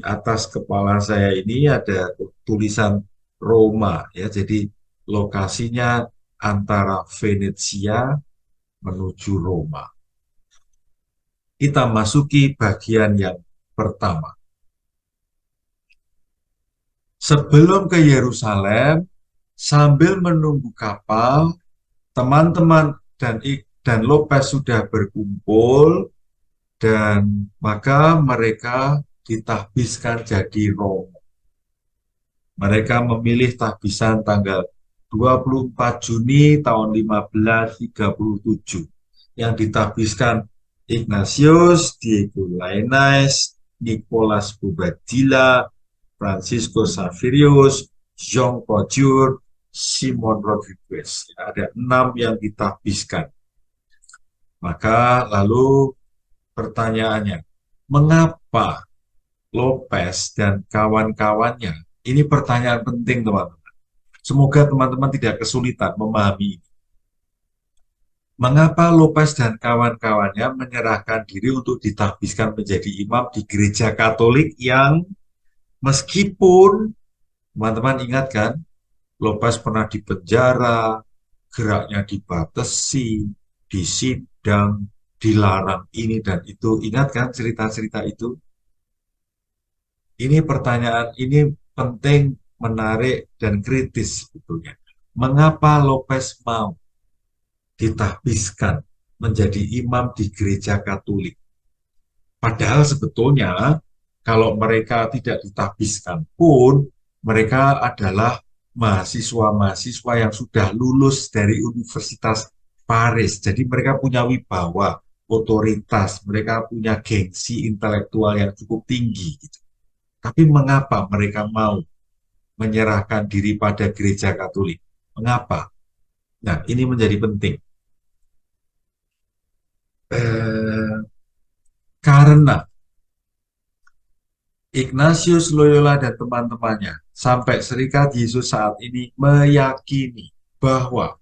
atas kepala saya ini ada tulisan Roma, ya. Jadi lokasinya antara Venesia menuju Roma. Kita masuki bagian yang pertama. Sebelum ke Yerusalem, sambil menunggu kapal, teman-teman dan Lopez sudah berkumpul, dan maka mereka ditahbiskan jadi romo. Mereka memilih tahbisan tanggal 24 Juni tahun 1537. Yang ditahbiskan Ignatius, Diego Lainez, Nicolas Bobadilla, Francisco Saverius, Jean Couture, Simon Rodriguez. Ada 6 yang ditahbiskan. Maka lalu pertanyaannya, mengapa Lopez dan kawan-kawannya? Ini pertanyaan penting, teman-teman. Semoga teman-teman tidak kesulitan memahami ini. Mengapa Lopez dan kawan-kawannya menyerahkan diri untuk ditahbiskan menjadi imam di gereja Katolik yang meskipun, teman-teman ingat kan, Lopez pernah dipenjara, geraknya dibatasi, disidang, dilarang ini dan itu. Ingat kan cerita-cerita itu? Ini pertanyaan ini penting, menarik, dan kritis sebetulnya. Mengapa Lopez mau ditahbiskan menjadi imam di gereja Katolik? Padahal sebetulnya kalau mereka tidak ditahbiskan pun, mereka adalah mahasiswa-mahasiswa yang sudah lulus dari Universitas Paris. Jadi mereka punya wibawa, otoritas, mereka punya gengsi intelektual yang cukup tinggi, gitu. Tapi mengapa mereka mau menyerahkan diri pada gereja Katolik? Mengapa? Nah, ini menjadi penting. Karena Ignatius Loyola dan teman-temannya sampai Serikat Yesus saat ini meyakini bahwa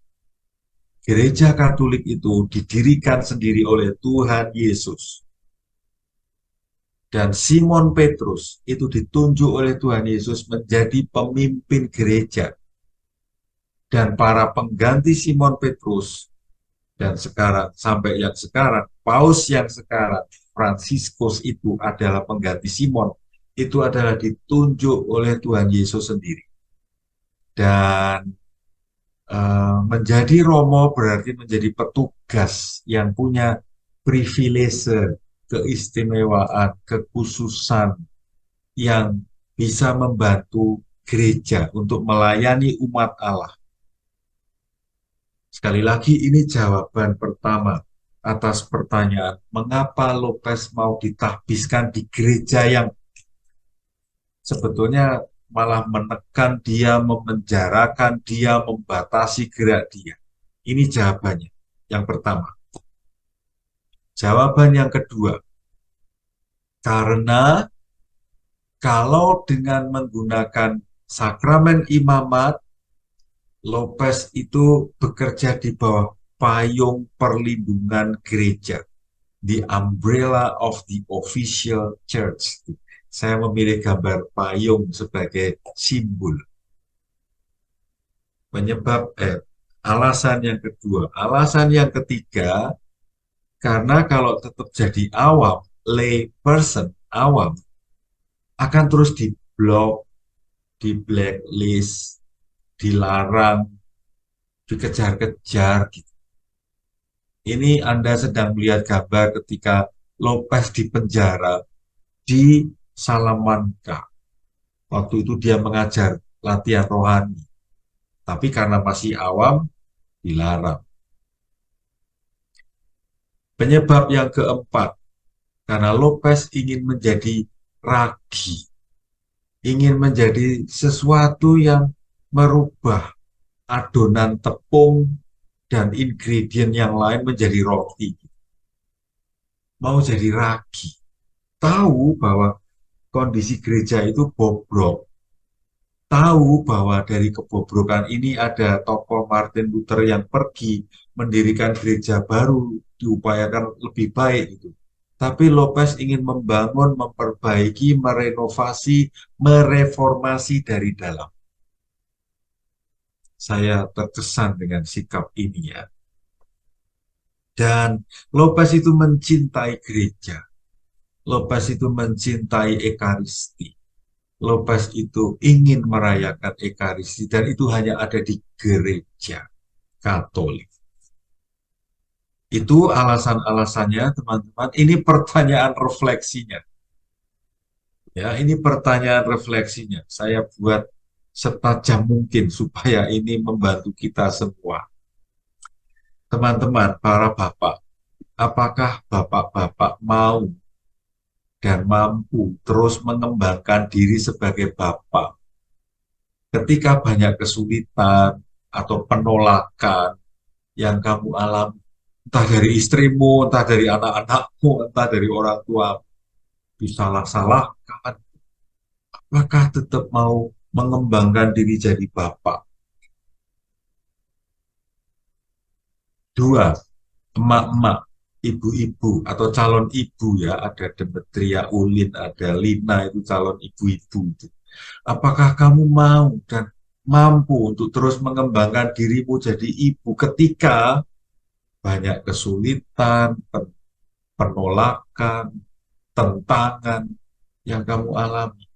gereja Katolik itu didirikan sendiri oleh Tuhan Yesus. Dan Simon Petrus itu ditunjuk oleh Tuhan Yesus menjadi pemimpin gereja. Dan para pengganti Simon Petrus, dan sekarang, sampai yang sekarang, Paus yang sekarang, Fransiskus itu adalah pengganti Simon, itu adalah ditunjuk oleh Tuhan Yesus sendiri. Dan menjadi romo berarti menjadi petugas yang punya privilege, keistimewaan, kekhususan yang bisa membantu gereja untuk melayani umat Allah. Sekali lagi, ini jawaban pertama atas pertanyaan mengapa Lopez mau ditahbiskan di gereja yang sebetulnya malah menekan dia, memenjarakan dia, membatasi gerak dia. Ini jawabannya yang pertama. Jawaban yang kedua, karena kalau dengan menggunakan sakramen imamat, Lopez itu bekerja di bawah payung perlindungan gereja, the umbrella of the official church. saya memilih gambar payung sebagai simbol. Alasan yang kedua. Alasan yang ketiga, karena kalau tetap jadi awam, lay person, awam, akan terus diblok, di blacklist, dilarang, dikejar-kejar gitu. Ini Anda sedang melihat gambar ketika Lopez di penjara di Salamanca. Waktu itu dia mengajar latihan rohani. Tapi karena masih awam, dilarang. Penyebab yang keempat, karena Lopez ingin menjadi ragi. Ingin menjadi sesuatu yang merubah adonan tepung dan ingredient yang lain menjadi roti. Mau jadi ragi. Tahu bahwa kondisi gereja itu bobrok. Tahu bahwa dari kebobrokan ini ada tokoh Martin Luther yang pergi mendirikan gereja baru, diupayakan lebih baik itu. Tapi Lopez ingin membangun, memperbaiki, merenovasi, mereformasi dari dalam. Saya terkesan dengan sikap ini ya. Dan Lopez itu mencintai gereja. Lopez itu mencintai Ekaristi. Lopez itu ingin merayakan Ekaristi dan itu hanya ada di gereja Katolik. Itu alasan-alasannya, teman-teman. Ini pertanyaan refleksinya. Ya, ini pertanyaan refleksinya. Saya buat setajam mungkin supaya ini membantu kita semua. Teman-teman, para bapak, apakah bapak-bapak mau dan mampu terus mengembangkan diri sebagai bapak ketika banyak kesulitan atau penolakan yang kamu alami, entah dari istrimu, entah dari anak-anakmu, entah dari orang tua, disalah-salahkan, apakah tetap mau mengembangkan diri jadi bapak? Dua, emak-emak, ibu-ibu atau calon ibu ya, ada Demetria Ulin, ada Lina, itu calon ibu-ibu. Apakah kamu mau dan mampu untuk terus mengembangkan dirimu jadi ibu ketika banyak kesulitan, penolakan, tentangan yang kamu alami?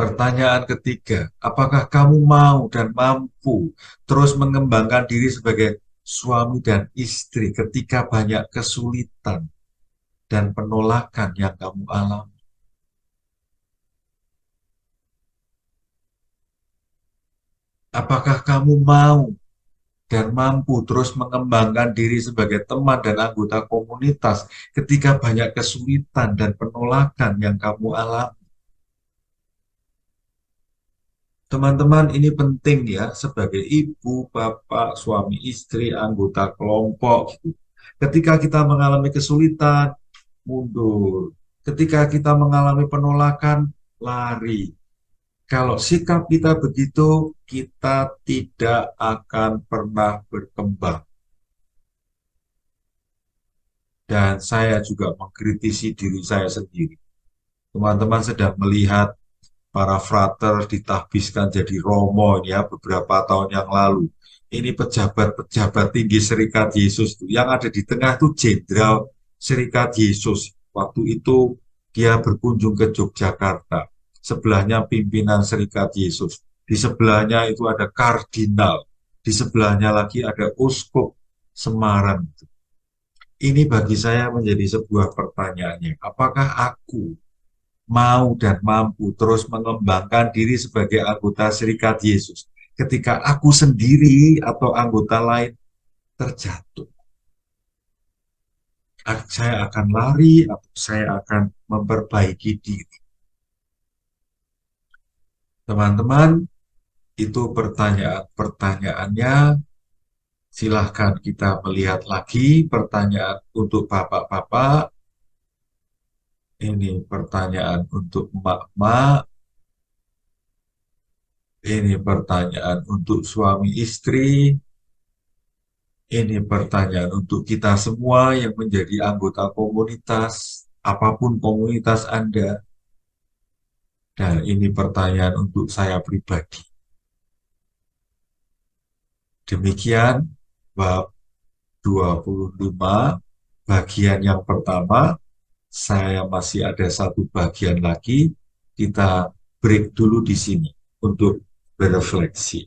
Pertanyaan ketiga, apakah kamu mau dan mampu terus mengembangkan diri sebagai suami dan istri ketika banyak kesulitan dan penolakan yang kamu alami? Apakah kamu mau dan mampu terus mengembangkan diri sebagai teman dan anggota komunitas ketika banyak kesulitan dan penolakan yang kamu alami? Teman-teman, ini penting ya, sebagai ibu, bapak, suami, istri, anggota kelompok. Ketika kita mengalami kesulitan, mundur. Ketika kita mengalami penolakan, lari. Kalau sikap kita begitu, kita tidak akan pernah berkembang. Dan saya juga mengkritisi diri saya sendiri. Teman-teman sedang melihat para frater ditahbiskan jadi romo ya beberapa tahun yang lalu. Ini pejabat-pejabat tinggi Serikat Yesus yang ada di tengah itu Jenderal Serikat Yesus. Waktu itu dia berkunjung ke Yogyakarta. Sebelahnya pimpinan Serikat Yesus. Di sebelahnya itu ada kardinal. Di sebelahnya lagi ada uskup Semarang. Ini bagi saya menjadi sebuah pertanyaannya. Apakah aku mau dan mampu terus mengembangkan diri sebagai anggota Serikat Yesus ketika aku sendiri atau anggota lain terjatuh? Saya akan lari atau saya akan memperbaiki diri? Teman-teman, itu pertanyaan-pertanyaannya. Silahkan kita melihat lagi pertanyaan untuk bapak-bapak. Ini pertanyaan untuk emak-emak. Ini pertanyaan untuk suami istri. Ini pertanyaan untuk kita semua yang menjadi anggota komunitas, apapun komunitas Anda. Dan ini pertanyaan untuk saya pribadi. Demikian bab 25 bagian yang pertama. Saya masih ada satu bagian lagi. Kita break dulu di sini untuk berefleksi.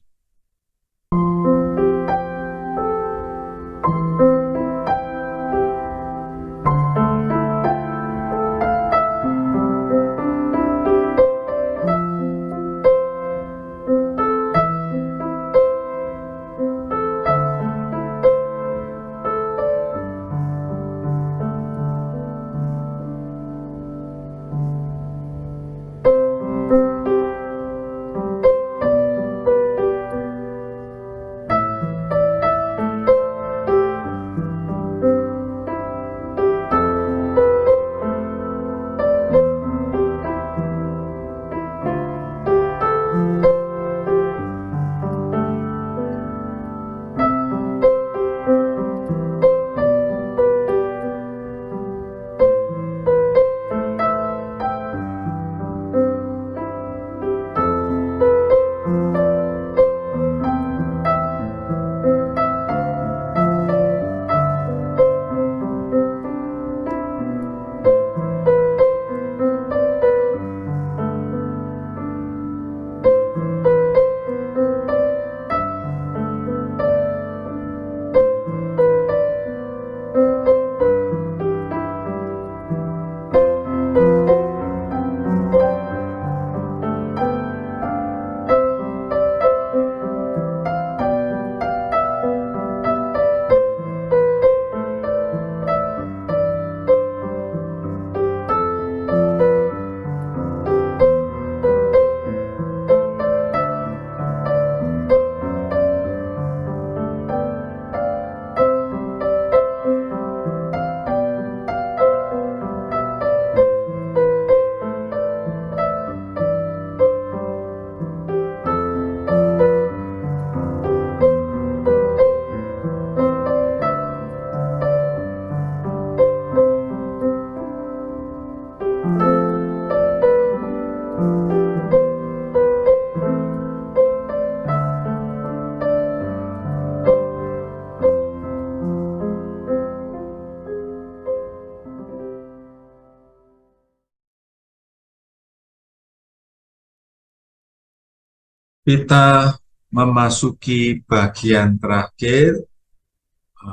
Kita memasuki bagian terakhir,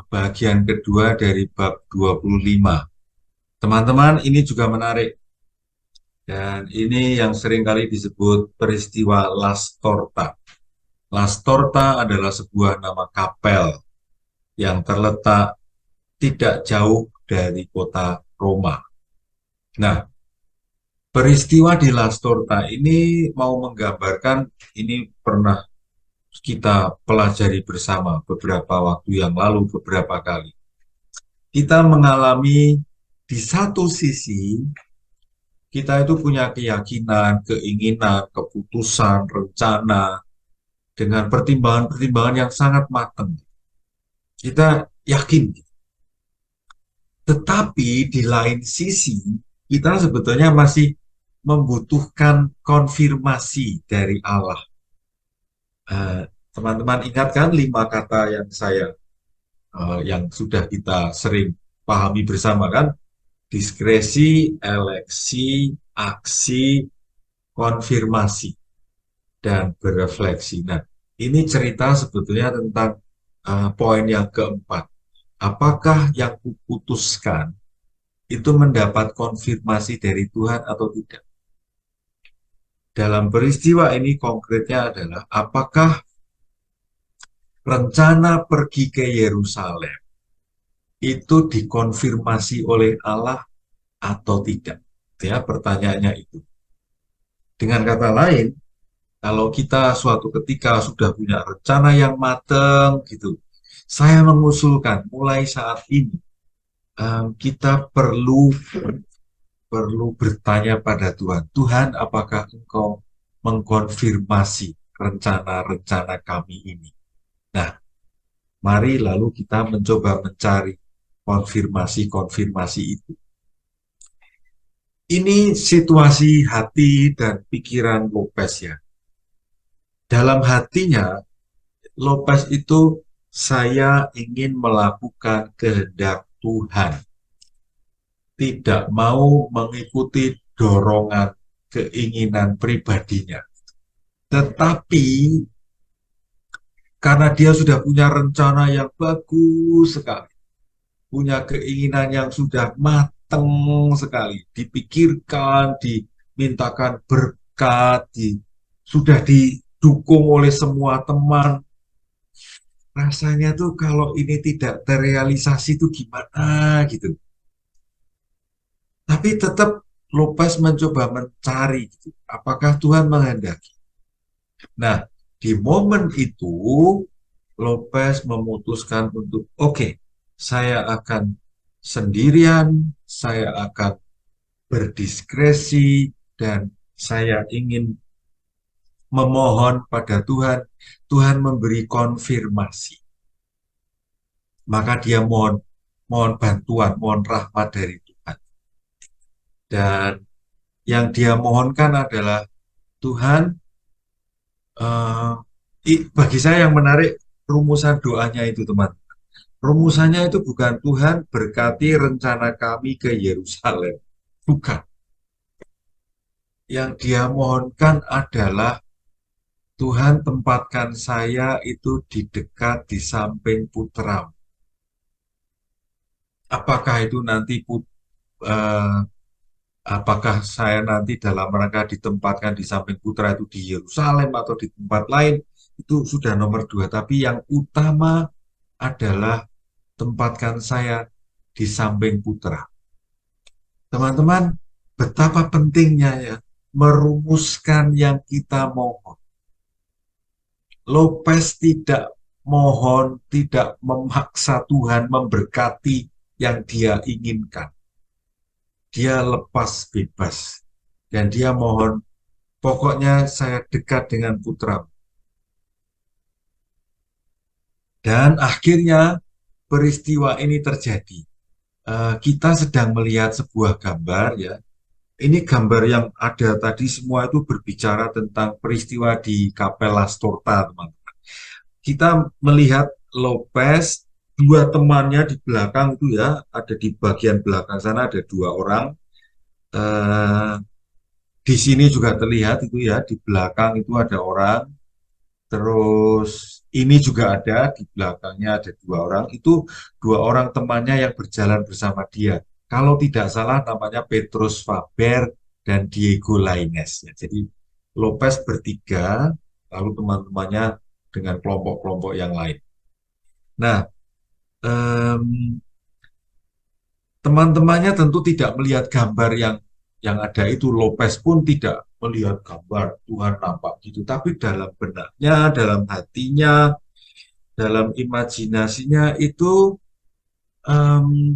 bagian kedua dari bab 25. Teman-teman, ini juga menarik. Dan ini yang seringkali disebut peristiwa Las Torta. Las Torta adalah sebuah nama kapel yang terletak tidak jauh dari kota Roma. Nah, peristiwa di Las Torta ini mau menggambarkan, ini pernah kita pelajari bersama beberapa waktu yang lalu, beberapa kali. Kita mengalami di satu sisi, kita itu punya keyakinan, keinginan, keputusan, rencana, dengan pertimbangan-pertimbangan yang sangat matang. Kita yakin. Tetapi di lain sisi, kita sebetulnya masih membutuhkan konfirmasi dari Allah. Teman-teman ingat kan 5 kata yang yang sudah kita sering pahami bersama kan? Diskresi, eleksi, aksi, konfirmasi, dan berefleksi. Nah, ini cerita sebetulnya tentang poin yang keempat. Apakah yang kuputuskan itu mendapat konfirmasi dari Tuhan atau tidak? Dalam peristiwa ini konkretnya adalah apakah rencana pergi ke Yerusalem itu dikonfirmasi oleh Allah atau tidak? Ya, pertanyaannya itu. Dengan kata lain, kalau kita suatu ketika sudah punya rencana yang matang gitu, saya mengusulkan mulai saat ini kita perlu bertanya pada Tuhan. Tuhan, apakah Engkau mengkonfirmasi rencana-rencana kami ini? Nah, Mari lalu kita mencoba mencari konfirmasi-konfirmasi itu. Ini situasi hati dan pikiran Lopez ya. Dalam hatinya, Lopez itu, saya ingin melakukan kehendak Tuhan. Tidak mau mengikuti dorongan keinginan pribadinya. Tetapi karena dia sudah punya rencana yang bagus sekali, punya keinginan yang sudah matang sekali, dipikirkan, dimintakan berkat, sudah didukung oleh semua teman. Rasanya tuh kalau ini tidak terrealisasi tuh gimana gitu. Tapi tetap Lopez mencoba mencari gitu, apakah Tuhan menghendaki. Nah, di momen itu Lopez memutuskan untuk oke, saya akan sendirian, saya akan berdiskresi, dan saya ingin memohon pada Tuhan, Tuhan memberi konfirmasi. Maka dia mohon mohon bantuan, mohon rahmat dari Tuhan. Dan yang dia mohonkan adalah Tuhan, bagi saya yang menarik rumusan doanya itu teman. Rumusannya itu bukan Tuhan berkati rencana kami ke Yerusalem. Bukan. Yang dia mohonkan adalah Tuhan tempatkan saya itu di dekat di samping putra. Apakah itu nanti eh, apakah saya nanti dalam rangka ditempatkan di samping putra itu di Yerusalem atau di tempat lain, itu sudah nomor dua. Tapi yang utama adalah tempatkan saya di samping putra. Teman-teman, betapa pentingnya ya merumuskan yang kita mohon. Lopez tidak mohon, tidak memaksa Tuhan memberkati yang dia inginkan. Dia lepas bebas. Dan dia mohon, pokoknya saya dekat dengan putra. Dan akhirnya peristiwa ini terjadi. Kita sedang melihat sebuah gambar ya. Ini gambar yang ada tadi semua itu berbicara tentang peristiwa di Kapel Lastorta, teman-teman. Kita melihat Lopez, dua temannya di belakang itu ya, ada di bagian belakang sana ada dua orang. Eh, di sini juga terlihat itu ya, di belakang itu ada orang. Terus ini juga ada, di belakangnya ada dua orang. Itu dua orang temannya yang berjalan bersama dia. Kalau tidak salah namanya Petrus Faber dan Diego Lainez. Ya. Jadi Lopez bertiga, lalu teman-temannya dengan kelompok-kelompok yang lain. Nah, teman-temannya tentu tidak melihat gambar yang ada itu. Lopez pun tidak melihat gambar Tuhan nampak gitu. Tapi dalam benaknya, dalam hatinya, dalam imajinasinya itu em,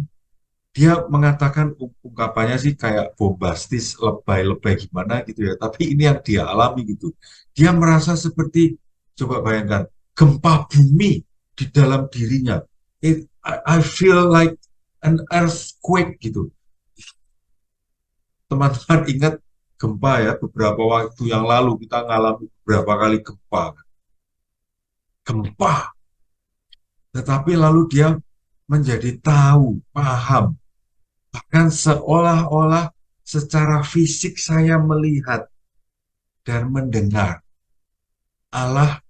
dia mengatakan ungkapannya sih kayak bombastis, lebay-lebay gimana gitu ya. Tapi ini yang dia alami gitu. Dia merasa seperti, coba bayangkan, gempa bumi di dalam dirinya. I feel like an earthquake gitu. Teman-teman ingat gempa ya, beberapa waktu yang lalu kita ngalami beberapa kali gempa. Gempa. Tetapi lalu dia menjadi tahu, paham. Bahkan seolah-olah secara fisik saya melihat dan mendengar Allah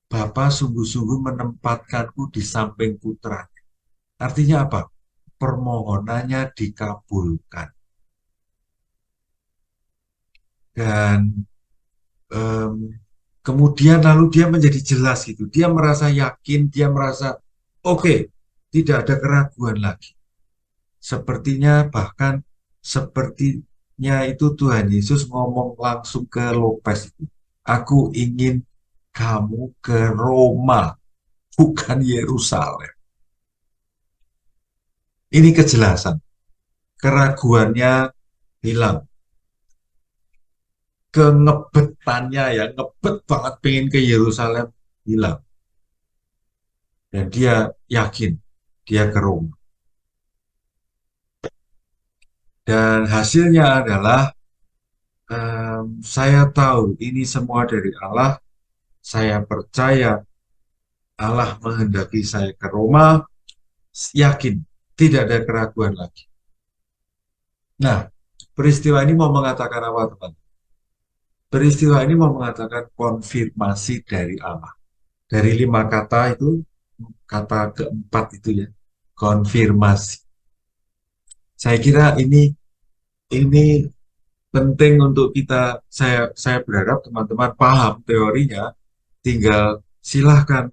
Bapa sungguh-sungguh menempatkanku di samping putra. Artinya apa? Permohonannya dikabulkan. Dan em, kemudian lalu dia menjadi jelas gitu. Dia merasa yakin, dia merasa oke, tidak ada keraguan lagi. Sepertinya bahkan sepertinya itu Tuhan Yesus ngomong langsung ke Lopez itu. Aku ingin kamu ke Roma, bukan Yerusalem. Ini kejelasan. Keraguannya hilang. Kengebetannya ya, ngebet banget pengen ke Yerusalem hilang. dan dia yakin dia ke Roma. Dan hasilnya adalah saya tahu ini semua dari Allah, saya percaya Allah menghendaki saya ke Roma, yakin, tidak ada keraguan lagi. Nah, peristiwa ini mau mengatakan apa, teman? Peristiwa ini mau mengatakan konfirmasi dari Allah. Dari 5 kata itu, kata keempat itu ya, konfirmasi. Saya kira ini penting untuk kita. Saya berharap teman-teman paham teorinya. Tinggal silahkan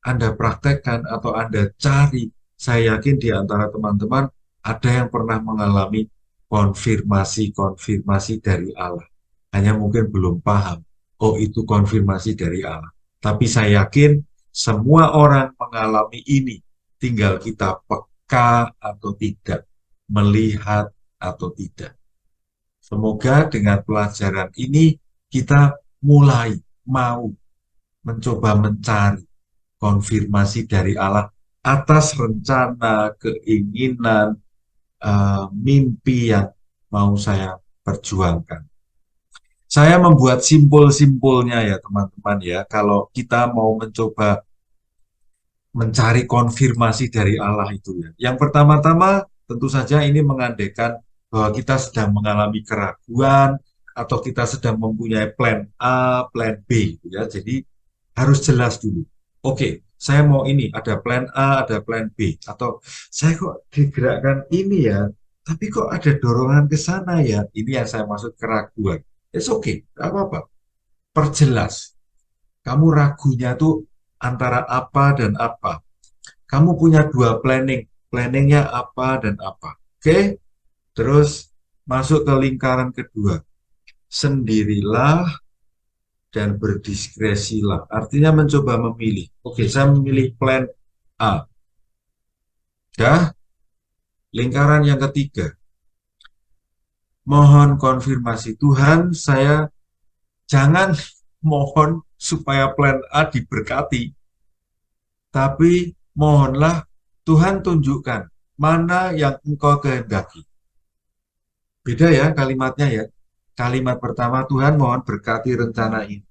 Anda praktekkan atau Anda cari. Saya yakin di antara teman-teman ada yang pernah mengalami konfirmasi-konfirmasi dari Allah. Hanya mungkin belum paham, oh itu konfirmasi dari Allah. Tapi saya yakin semua orang mengalami ini. Tinggal kita peka atau tidak, melihat atau tidak. Semoga dengan pelajaran ini kita mulai mau mencoba mencari konfirmasi dari Allah atas rencana, keinginan, mimpi yang mau saya perjuangkan. Saya membuat simpul-simpulnya ya teman-teman ya, kalau kita mau mencoba mencari konfirmasi dari Allah itu ya. Yang pertama-tama tentu saja ini mengandaikan bahwa kita sedang mengalami keraguan atau kita sedang mempunyai plan A, plan B gitu ya. Jadi harus jelas dulu. Oke, saya mau ini, ada plan A, ada plan B, atau saya kok digerakkan ini ya, tapi kok ada dorongan ke sana ya. Ini yang saya maksud keraguan. It's okay, nggak apa-apa. Perjelas. Kamu ragunya tuh antara apa dan apa. Kamu punya dua planning. Planningnya apa dan apa. Oke? Terus masuk ke lingkaran kedua. Sendirilah dan berdiskresilah. Artinya mencoba memilih. Oke, saya memilih plan A. Dah, lingkaran yang ketiga. Mohon konfirmasi Tuhan, saya jangan mohon supaya plan A diberkati. Tapi mohonlah Tuhan tunjukkan mana yang engkau kehendaki. Beda ya kalimatnya ya. Kalimat pertama, Tuhan mohon berkati rencana ini.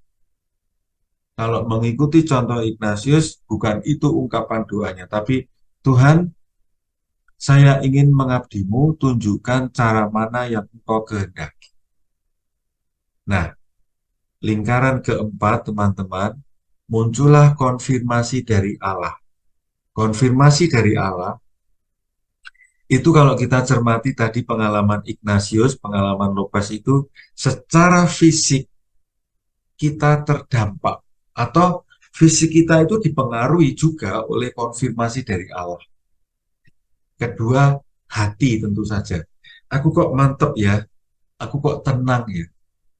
Kalau mengikuti contoh Ignatius, bukan itu ungkapan doanya. Tapi Tuhan, saya ingin mengabdimu, tunjukkan cara mana yang engkau kehendaki. Nah, lingkaran keempat, teman-teman, muncullah konfirmasi dari Allah. Konfirmasi dari Allah itu kalau kita cermati tadi pengalaman Ignatius, pengalaman Lopez itu secara fisik kita terdampak atau fisik kita itu dipengaruhi juga oleh konfirmasi dari Allah. Kedua, hati tentu saja. Aku kok mantep ya, aku kok tenang ya,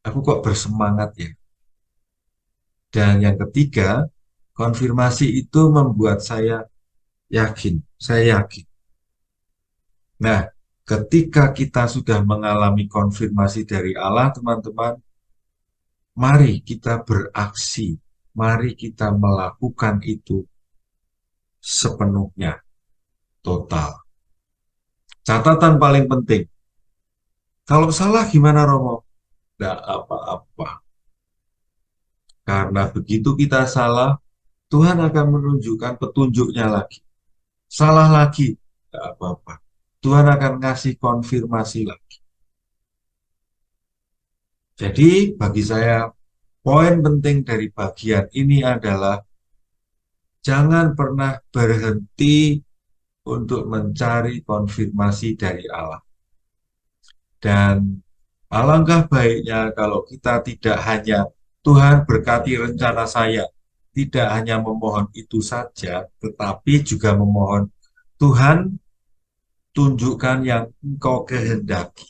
aku kok bersemangat ya. Dan yang ketiga, konfirmasi itu membuat saya yakin, saya yakin. Nah, ketika kita sudah mengalami konfirmasi dari Allah, teman-teman, mari kita beraksi, mari kita melakukan itu sepenuhnya, total. Catatan paling penting, kalau salah gimana Romo? Tidak apa-apa. Karena begitu kita salah, Tuhan akan menunjukkan petunjuknya lagi. Salah lagi, tidak apa-apa. Tuhan akan ngasih konfirmasi lagi. Jadi bagi saya, poin penting dari bagian ini adalah jangan pernah berhenti untuk mencari konfirmasi dari Allah. Dan alangkah baiknya kalau kita tidak hanya Tuhan berkati rencana saya, tidak hanya memohon itu saja, tetapi juga memohon Tuhan tunjukkan yang engkau kehendaki,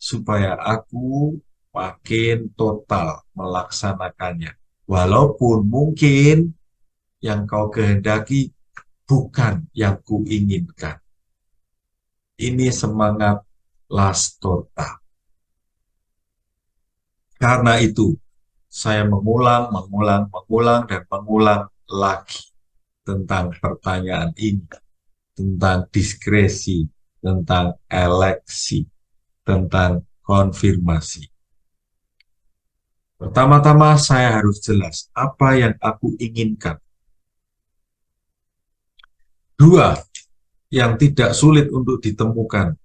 supaya aku makin total melaksanakannya. Walaupun mungkin yang kau kehendaki bukan yang kuinginkan. Ini semangat Lastorta. Karena itu, saya mengulang, dan mengulang lagi. tentang pertanyaan ini, tentang diskresi, tentang eleksi, tentang konfirmasi. Pertama-tama saya harus jelas apa yang aku inginkan. Dua, yang tidak sulit untuk ditemukan.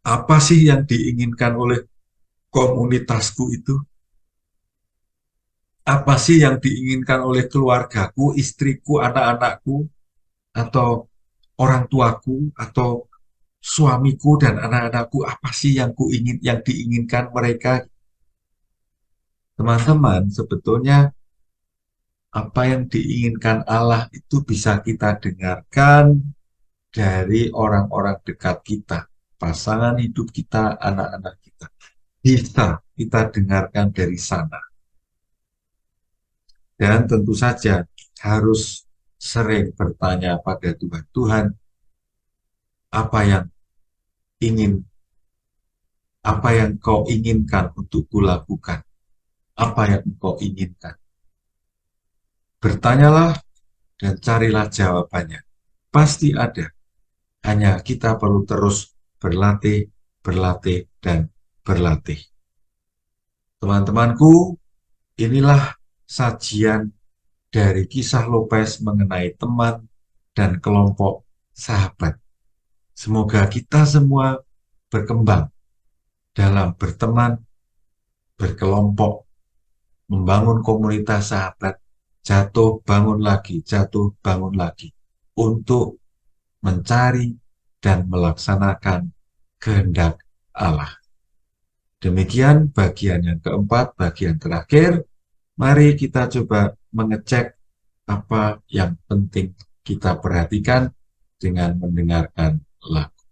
Apa sih yang diinginkan oleh komunitasku itu? Apa sih yang diinginkan oleh keluargaku, istriku, anak-anakku, atau orang tuaku, atau suamiku dan anak-anakku? Apa sih yang diinginkan mereka? Teman-teman, sebetulnya apa yang diinginkan Allah itu bisa kita dengarkan dari orang-orang dekat kita, pasangan hidup kita, anak-anak kita. Bisa kita dengarkan dari sana. Dan tentu saja harus sering bertanya pada Tuhan, Tuhan, apa yang ingin, apa yang kau inginkan untuk kulakukan? Apa yang kau inginkan? Bertanyalah dan carilah jawabannya. Pasti ada. Hanya kita perlu terus berlatih, berlatih, dan berlatih. Teman-temanku, inilah sajian dari kisah Lopez mengenai teman dan kelompok sahabat. Semoga kita semua berkembang dalam berteman, berkelompok, membangun komunitas sahabat, jatuh bangun lagi, untuk mencari dan melaksanakan kehendak Allah. Demikian bagian yang keempat, bagian terakhir. Mari kita coba mengecek apa yang penting kita perhatikan dengan mendengarkan lagu.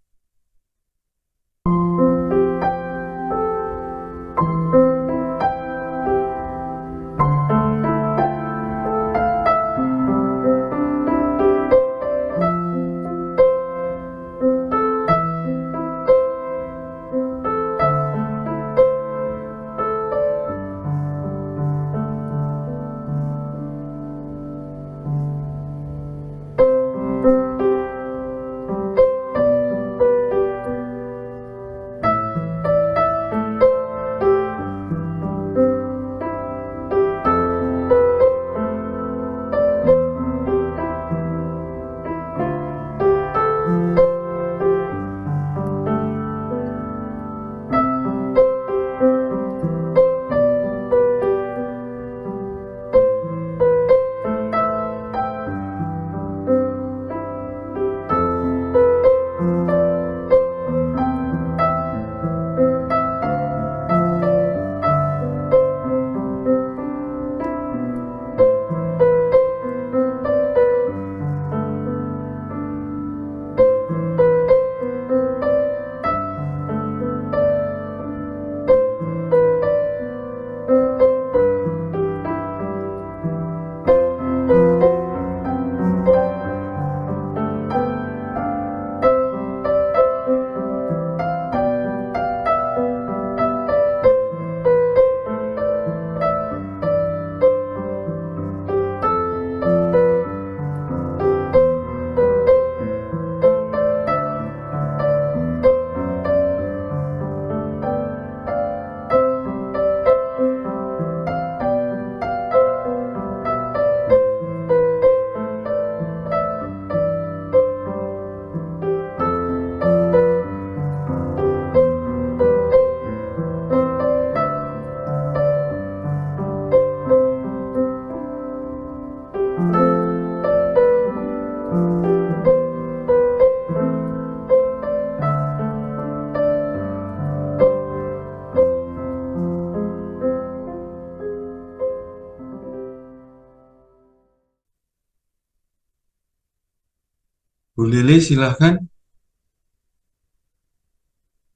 Bu Lili, silahkan.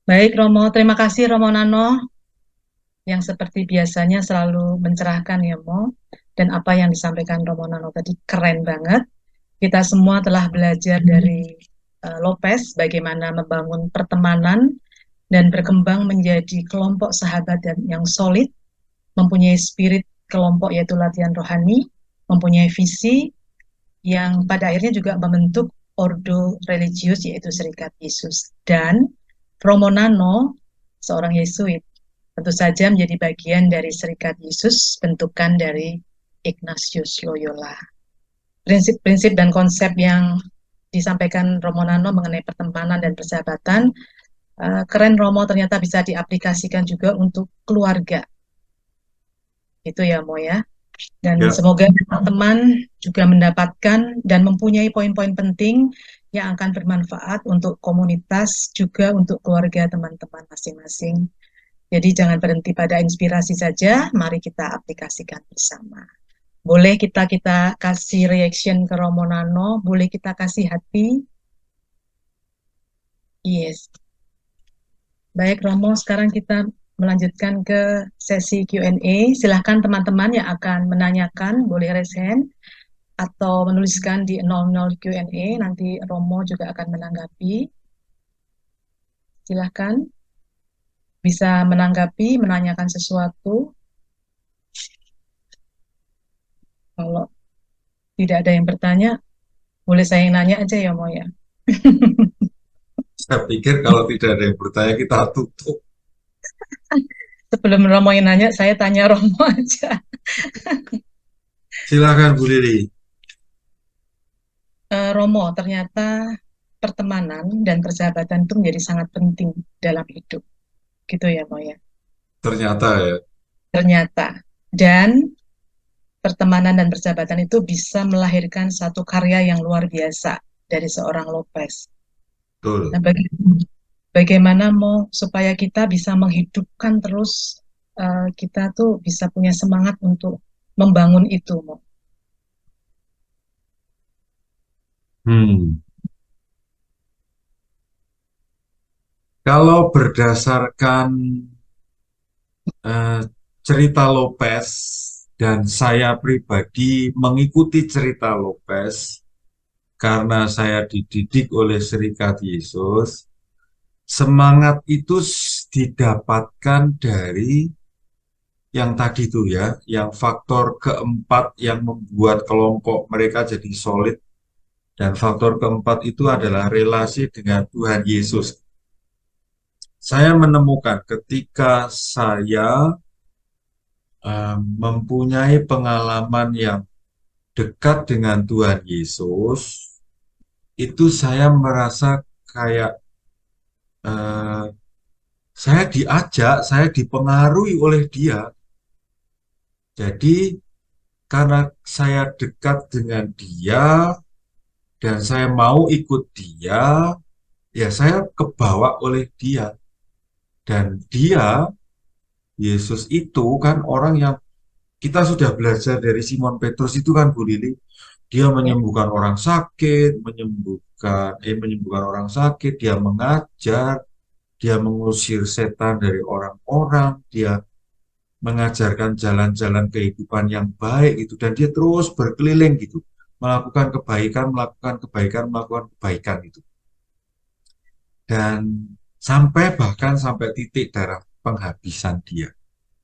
Baik, Romo. Terima kasih, Romo Nano, yang seperti biasanya selalu mencerahkan ya, Mo. Dan apa yang disampaikan Romo Nano tadi keren banget. Kita semua telah belajar dari Lopez bagaimana membangun pertemanan dan berkembang menjadi kelompok sahabat yang solid, mempunyai spirit kelompok yaitu latihan rohani, mempunyai visi, yang pada akhirnya juga membentuk Ordo Religius yaitu Serikat Yesus. Dan Romo Nano, seorang Yesuit, tentu saja menjadi bagian dari Serikat Yesus, bentukan dari Ignatius Loyola. Prinsip-prinsip dan konsep yang disampaikan Romo Nano mengenai pertemanan dan persahabatan, keren Romo, ternyata bisa diaplikasikan juga untuk keluarga. Itu ya Mo ya. Dan Ya, semoga teman-teman juga mendapatkan dan mempunyai poin-poin penting yang akan bermanfaat untuk komunitas, juga untuk keluarga teman-teman masing-masing. Jadi jangan berhenti pada inspirasi saja, mari kita aplikasikan bersama. Boleh kita kasih reaction ke Romo Nano, boleh kita kasih hati. Yes. Baik Romo, sekarang kita melanjutkan ke sesi Q&A. Silahkan teman-teman yang akan menanyakan, boleh raise hand atau menuliskan di 00 Q&A, nanti Romo juga akan menanggapi. Silahkan bisa menanggapi, menanyakan sesuatu. Kalau tidak ada yang bertanya, boleh saya yang nanya aja ya Mo ya. saya pikir kalau tidak ada yang bertanya kita tutup. Sebelum Romo yang nanya, saya tanya Romo aja. Silakan Bu Lili. Romo, ternyata pertemanan dan persahabatan itu menjadi sangat penting dalam hidup. Gitu ya Mo ya. Ternyata ya, Ternyata. Dan pertemanan dan persahabatan itu bisa melahirkan satu karya yang luar biasa dari seorang Lopez. betul. Nah, bagaimana mau supaya kita bisa menghidupkan terus, kita tuh bisa punya semangat untuk membangun itu, Mo. Hmm. Kalau berdasarkan eh, cerita Lopez dan saya pribadi mengikuti cerita Lopez karena saya dididik oleh Serikat Yesus, semangat itu didapatkan dari yang tadi itu ya, yang faktor keempat yang membuat kelompok mereka jadi solid, dan faktor keempat itu adalah relasi dengan Tuhan Yesus. Saya menemukan ketika saya mempunyai pengalaman yang dekat dengan Tuhan Yesus, itu saya merasa kayak eh, saya diajak, saya dipengaruhi oleh Dia. Jadi karena saya dekat dengan Dia dan saya mau ikut Dia, ya saya kebawa oleh Dia. Dan Dia, Yesus itu kan orang yang kita sudah belajar dari Simon Petrus itu kan Bu Lili, dia Ya. menyembuhkan orang sakit, menyembuhkan orang sakit, dia mengajar, dia mengusir setan dari orang-orang, dia mengajarkan jalan-jalan kehidupan yang baik itu, dan dia terus berkeliling gitu, melakukan kebaikan, melakukan kebaikan, melakukan kebaikan itu. Dan sampai bahkan sampai titik darah penghabisan dia.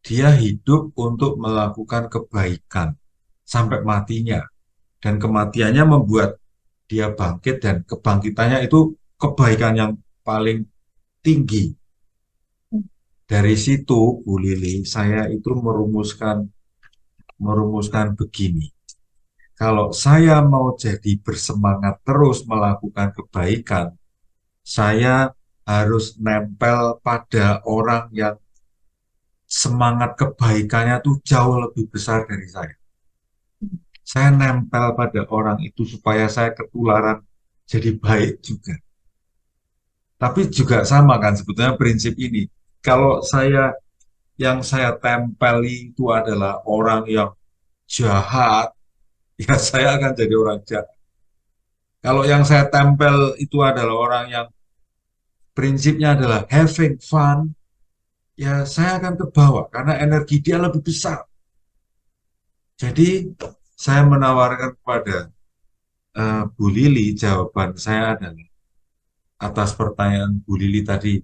Dia hidup untuk melakukan kebaikan sampai matinya. Dan kematiannya membuat dia bangkit dan kebangkitannya itu kebaikan yang paling tinggi. Dari situ, Bu Lili, saya itu merumuskan begini. Kalau saya mau jadi bersemangat terus melakukan kebaikan, saya harus nempel pada orang yang semangat kebaikannya tuh jauh lebih besar dari saya. Saya nempel pada orang itu supaya saya ketularan jadi baik juga. Tapi juga sama kan sebetulnya prinsip ini. Kalau yang saya tempeli itu adalah orang yang jahat, ya saya akan jadi orang jahat. Kalau yang saya tempel itu adalah orang yang prinsipnya adalah having fun, ya saya akan kebawa karena energi dia lebih besar. Jadi saya menawarkan kepada Bu Lili, jawaban saya adalah atas pertanyaan Bu Lili tadi,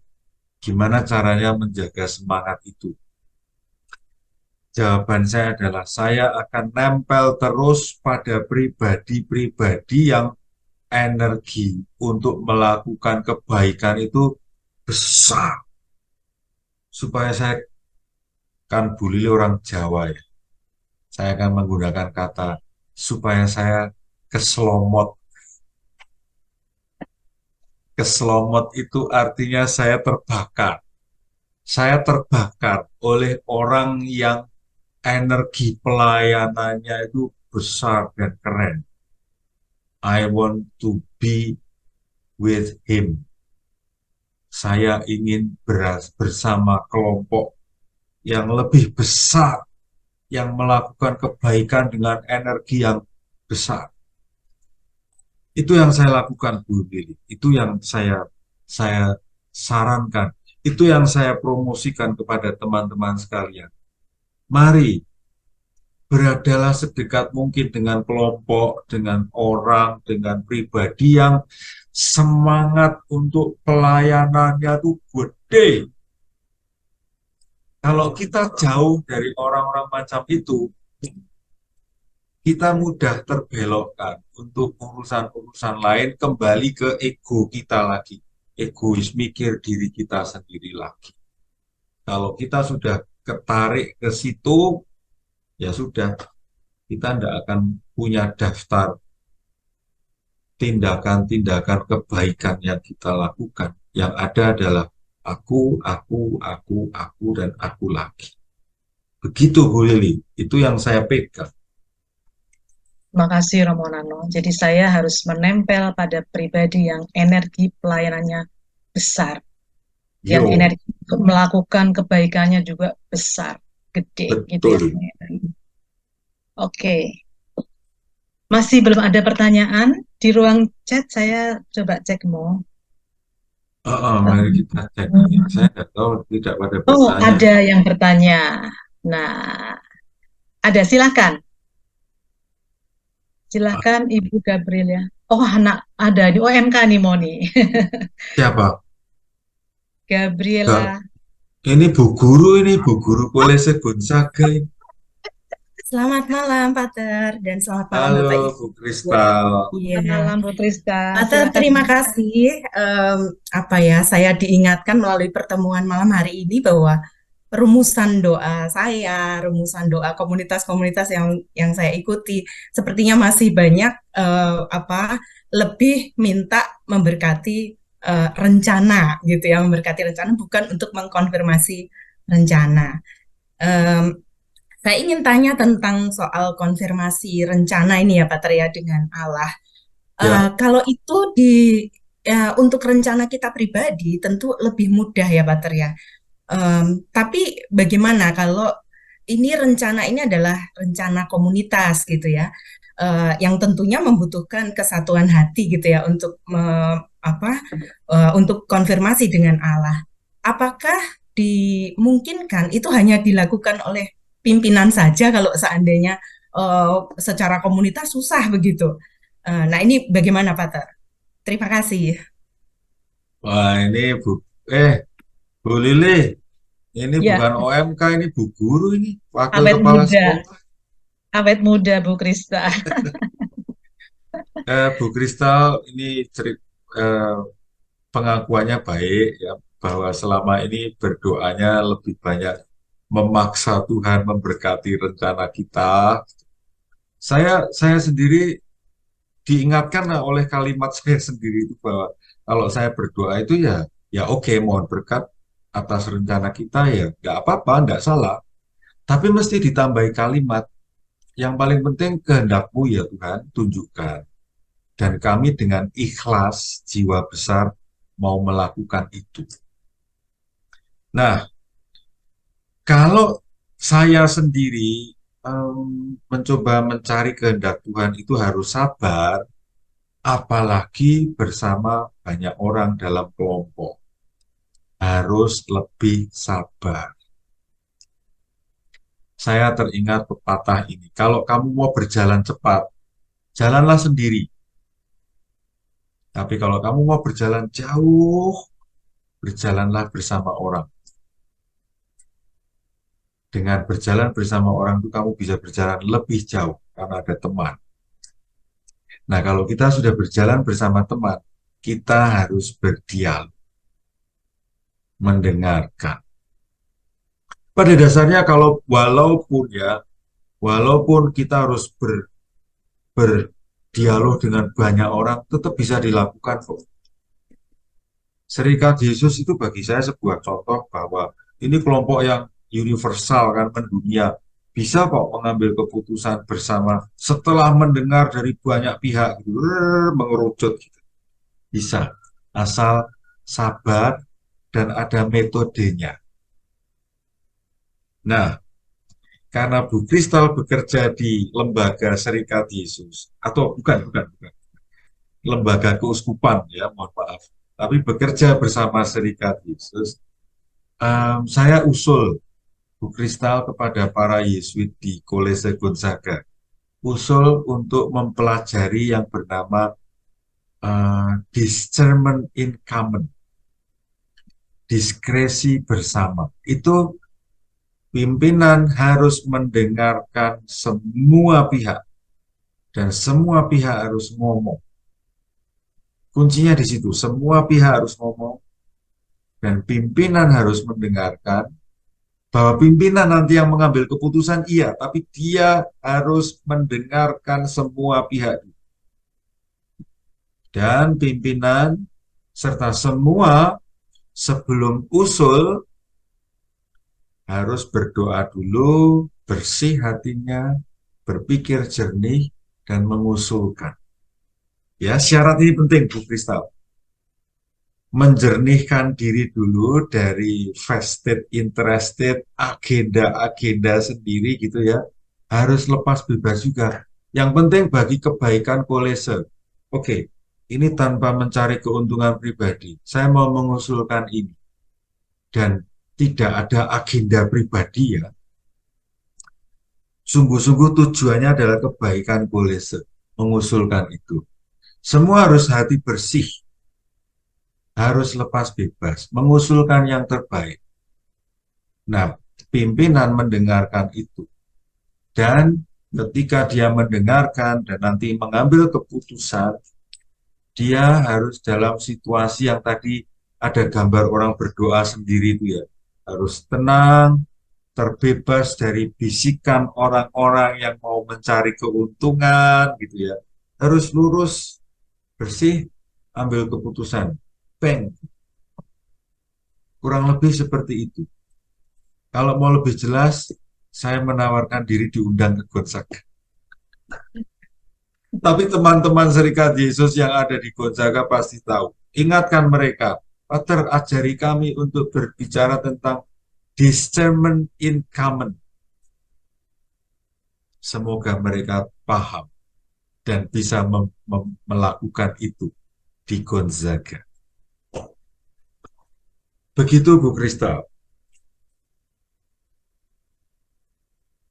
gimana caranya menjaga semangat itu? Jawaban saya adalah saya akan nempel terus pada pribadi-pribadi yang energi untuk melakukan kebaikan itu besar. Supaya saya kan bully orang Jawa ya. Saya akan menggunakan kata supaya saya keselomot. Keselomot itu artinya saya terbakar. Saya terbakar oleh orang yang energi pelayanannya itu besar dan keren. I want to be with him. Saya ingin bersama kelompok yang lebih besar, yang melakukan kebaikan dengan energi yang besar. Itu yang saya lakukan, Bu Lili. Itu yang saya sarankan. Itu yang saya promosikan kepada teman-teman sekalian. Mari beradalah sedekat mungkin dengan kelompok, dengan orang, dengan pribadi yang semangat untuk pelayanannya itu gede. Kalau kita jauh dari orang-orang macam itu, kita mudah terbelokkan untuk urusan-urusan lain kembali ke ego kita lagi. Egois mikir diri kita sendiri lagi. Kalau kita sudah ketarik ke situ, ya sudah, kita tidak akan punya daftar tindakan-tindakan kebaikan yang kita lakukan. Yang ada adalah aku, dan aku lagi. Begitu Bu Lili, itu yang saya pegang. Terima kasih Romo Nano. Jadi saya harus menempel pada pribadi yang energi pelayanannya besar, yang Yo, energi untuk melakukan kebaikannya juga besar, gede gitu ya. betul. Oke, masih belum ada pertanyaan di ruang chat. Saya coba cek mau. Mari kita cek ini. Saya tidak tahu, tidak pada Oh, bertanya. ada yang bertanya. Nah, ada, silakan. Ah, Silakan Ibu Gabriela. Oh, anak ada di OMK nih Moni. siapa? Enggak. Gabriela. Ini Bu Guru Kolese Gonzaga ini. Selamat malam, Pater, dan selamat malam Halo Bapak Ibu. Bu Kristal. Iya, Malam Bu Triska. Pater, Silakan. terima kasih. Apa ya, saya diingatkan melalui pertemuan malam hari ini bahwa rumusan doa saya, rumusan doa komunitas-komunitas yang saya ikuti, sepertinya masih banyak lebih minta memberkati rencana gitu ya, memberkati rencana bukan untuk mengkonfirmasi rencana. Em, Saya ingin tanya tentang soal konfirmasi rencana ini ya Pak Tri, ya, dengan Allah. Ya, Kalau itu untuk rencana kita pribadi tentu lebih mudah ya Pak Tri, ya. Tapi bagaimana kalau ini rencana ini adalah rencana komunitas gitu ya, yang tentunya membutuhkan kesatuan hati gitu ya untuk konfirmasi dengan Allah. Apakah dimungkinkan itu hanya dilakukan oleh pimpinan saja kalau seandainya secara komunitas susah begitu? Nah ini bagaimana Pak Ter? Terima kasih. wah ini eh Bu Lili, ini Ya, bukan OMK, ini Bu Guru ini, Wakil awet Kepala muda. Sekolah. Awet muda Bu Krista. Bu Kristal, ini eh, pengakuannya baik ya, bahwa selama ini berdoanya lebih banyak memaksa Tuhan memberkati rencana kita. Saya sendiri diingatkan oleh kalimat saya sendiri itu bahwa kalau saya berdoa itu ya oke, mohon berkat atas rencana kita, ya nggak apa-apa, nggak salah. Tapi mesti ditambahi kalimat yang paling penting, kehendakmu ya Tuhan tunjukkan, dan kami dengan ikhlas jiwa besar mau melakukan itu. Nah, kalau saya sendiri mencoba mencari kehendak Tuhan itu harus sabar, apalagi bersama banyak orang dalam kelompok. Harus lebih sabar. Saya teringat pepatah ini, kalau kamu mau berjalan cepat, jalanlah sendiri. Tapi kalau kamu mau berjalan jauh, berjalanlah bersama orang. Dengan berjalan bersama orang itu kamu bisa berjalan lebih jauh karena ada teman. Nah, kalau kita sudah berjalan bersama teman, kita harus berdialog, mendengarkan. Pada dasarnya kalau walaupun kita harus berdialog dengan banyak orang, tetap bisa dilakukan kok. Serikat Yesus itu bagi saya sebuah contoh bahwa ini kelompok yang universal kan, mendunia. Bisa kok mengambil keputusan bersama setelah mendengar dari banyak pihak gitu, mengerucut gitu. Bisa, asal sabar dan ada metodenya. Nah, karena Bu Kristal bekerja di lembaga Serikat Yesus, atau bukan, lembaga keuskupan ya, mohon maaf, tapi bekerja bersama Serikat Yesus, saya usul Bu Kristal kepada para Yesuit di Kolese Gonzaga, usul untuk mempelajari yang bernama discernment in common, diskresi bersama. Itu pimpinan harus mendengarkan semua pihak dan semua pihak harus ngomong. Kuncinya di situ, semua pihak harus ngomong dan pimpinan harus mendengarkan. Bahwa pimpinan nanti yang mengambil keputusan iya, tapi dia harus mendengarkan semua pihak. Dan pimpinan serta semua sebelum usul harus berdoa dulu, bersih hatinya, berpikir jernih, dan mengusulkan. Ya, syarat ini penting, Bu Kristal. Menjernihkan diri dulu dari vested, interested, agenda-agenda sendiri gitu ya. Harus lepas bebas juga. Yang penting bagi kebaikan kolese. Oke, ini tanpa mencari keuntungan pribadi. Saya mau mengusulkan ini. Dan tidak ada agenda pribadi ya. Sungguh-sungguh tujuannya adalah kebaikan kolese. Mengusulkan itu. Semua harus hati bersih. Harus lepas bebas, mengusulkan yang terbaik. Nah, pimpinan mendengarkan itu. Dan ketika dia mendengarkan dan nanti mengambil keputusan, dia harus dalam situasi yang tadi ada gambar orang berdoa sendiri itu ya. Harus tenang, terbebas dari bisikan orang-orang yang mau mencari keuntungan gitu ya. Harus lurus, bersih, ambil keputusan. Peng. Kurang lebih seperti itu. Kalau mau lebih jelas, saya menawarkan diri diundang ke Gonzaga. Tapi teman-teman Serikat Yesus yang ada di Gonzaga pasti tahu. Ingatkan mereka, Pater, ajari kami untuk berbicara tentang discernment in common. Semoga mereka paham dan bisa melakukan itu di Gonzaga. Begitu Bu Kristal.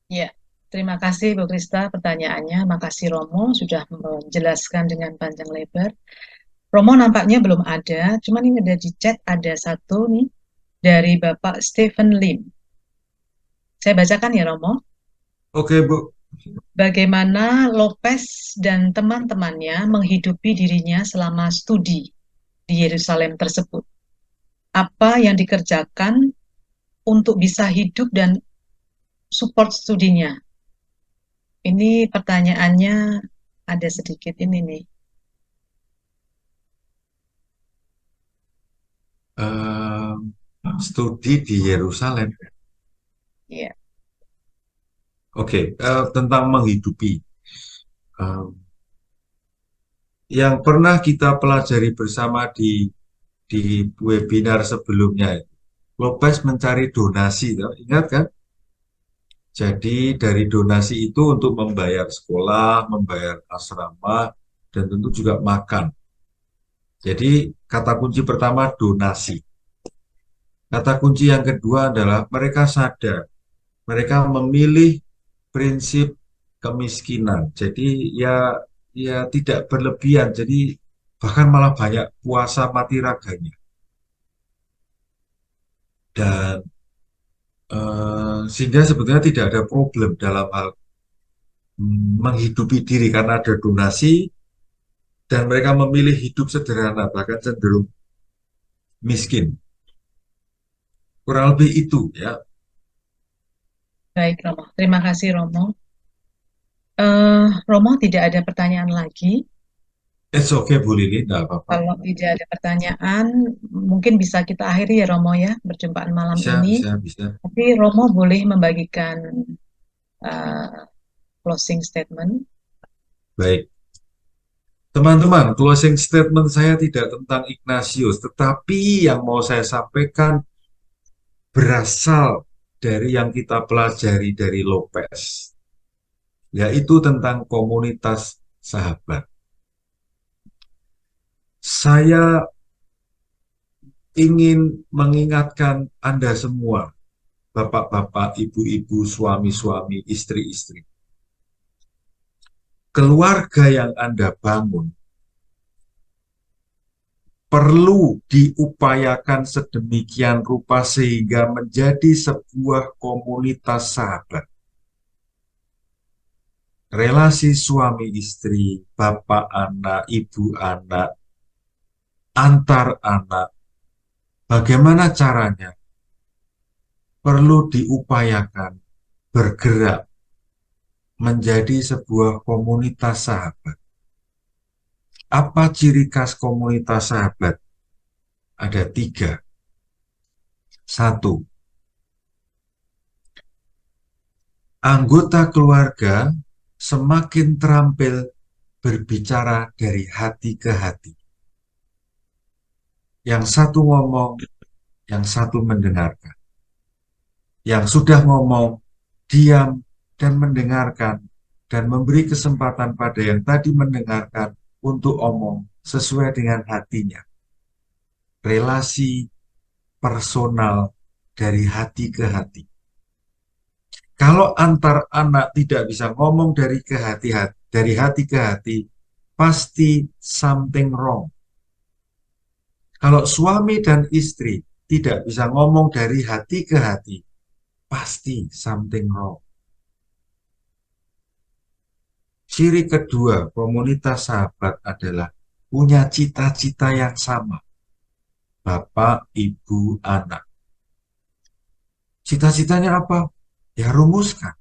Ya, terima kasih Bu Krista pertanyaannya. Makasih Romo sudah menjelaskan dengan panjang lebar. Romo nampaknya belum ada, cuman ini ada di chat, ada satu nih dari Bapak Stephen Lim. Saya bacakan ya Romo. Oke Bu. Bagaimana Lopez dan teman-temannya menghidupi dirinya selama studi di Yerusalem tersebut? Apa yang dikerjakan untuk bisa hidup dan support studinya? Ini pertanyaannya ada sedikit ini nih. Studi di Yerusalem. Iya. Oke, tentang menghidupi. Yang pernah kita pelajari bersama di webinar sebelumnya, Lopez mencari donasi, ingat kan? Jadi dari donasi itu untuk membayar sekolah, membayar asrama, dan tentu juga makan. Jadi kata kunci pertama donasi. Kata kunci yang kedua adalah mereka sadar, mereka memilih prinsip kemiskinan. Jadi ya tidak berlebihan. Jadi bahkan malah banyak puasa mati raganya. Dan Sehingga sebetulnya tidak ada problem dalam hal menghidupi diri karena ada donasi dan mereka memilih hidup sederhana bahkan cenderung miskin. Kurang lebih itu ya. Baik, Romo. Terima kasih, Romo. Romo, tidak ada pertanyaan lagi. It's okay Bu Lili, nggak apa-apa. Kalau tidak ada pertanyaan, mungkin bisa kita akhiri ya, Romo ya, perjumpaan malam Bisa, ini. bisa, bisa. Tapi Romo boleh membagikan closing statement. Baik. Teman-teman, closing statement saya tidak tentang Ignatius, tetapi yang mau saya sampaikan berasal dari yang kita pelajari dari Lopez, yaitu tentang komunitas sahabat. Saya ingin mengingatkan Anda semua, bapak-bapak, ibu-ibu, suami-suami, istri-istri. Keluarga yang Anda bangun perlu diupayakan sedemikian rupa sehingga menjadi sebuah komunitas sahabat. Relasi suami istri, bapak anak, ibu anak, antar anak, bagaimana caranya? Perlu diupayakan bergerak menjadi sebuah komunitas sahabat. Apa ciri khas komunitas sahabat? Ada 3. 1. Anggota keluarga semakin terampil berbicara dari hati ke hati. Yang satu ngomong, yang satu mendengarkan. Yang sudah ngomong, diam dan mendengarkan, dan memberi kesempatan pada yang tadi mendengarkan untuk omong sesuai dengan hatinya. Relasi personal dari hati ke hati. Kalau antar anak tidak bisa ngomong dari hati ke hati, pasti something wrong. Kalau suami dan istri tidak bisa ngomong dari hati ke hati, pasti something wrong. Ciri kedua komunitas sahabat adalah punya cita-cita yang sama. Bapak, ibu, anak. Cita-citanya apa? Ya rumuskan.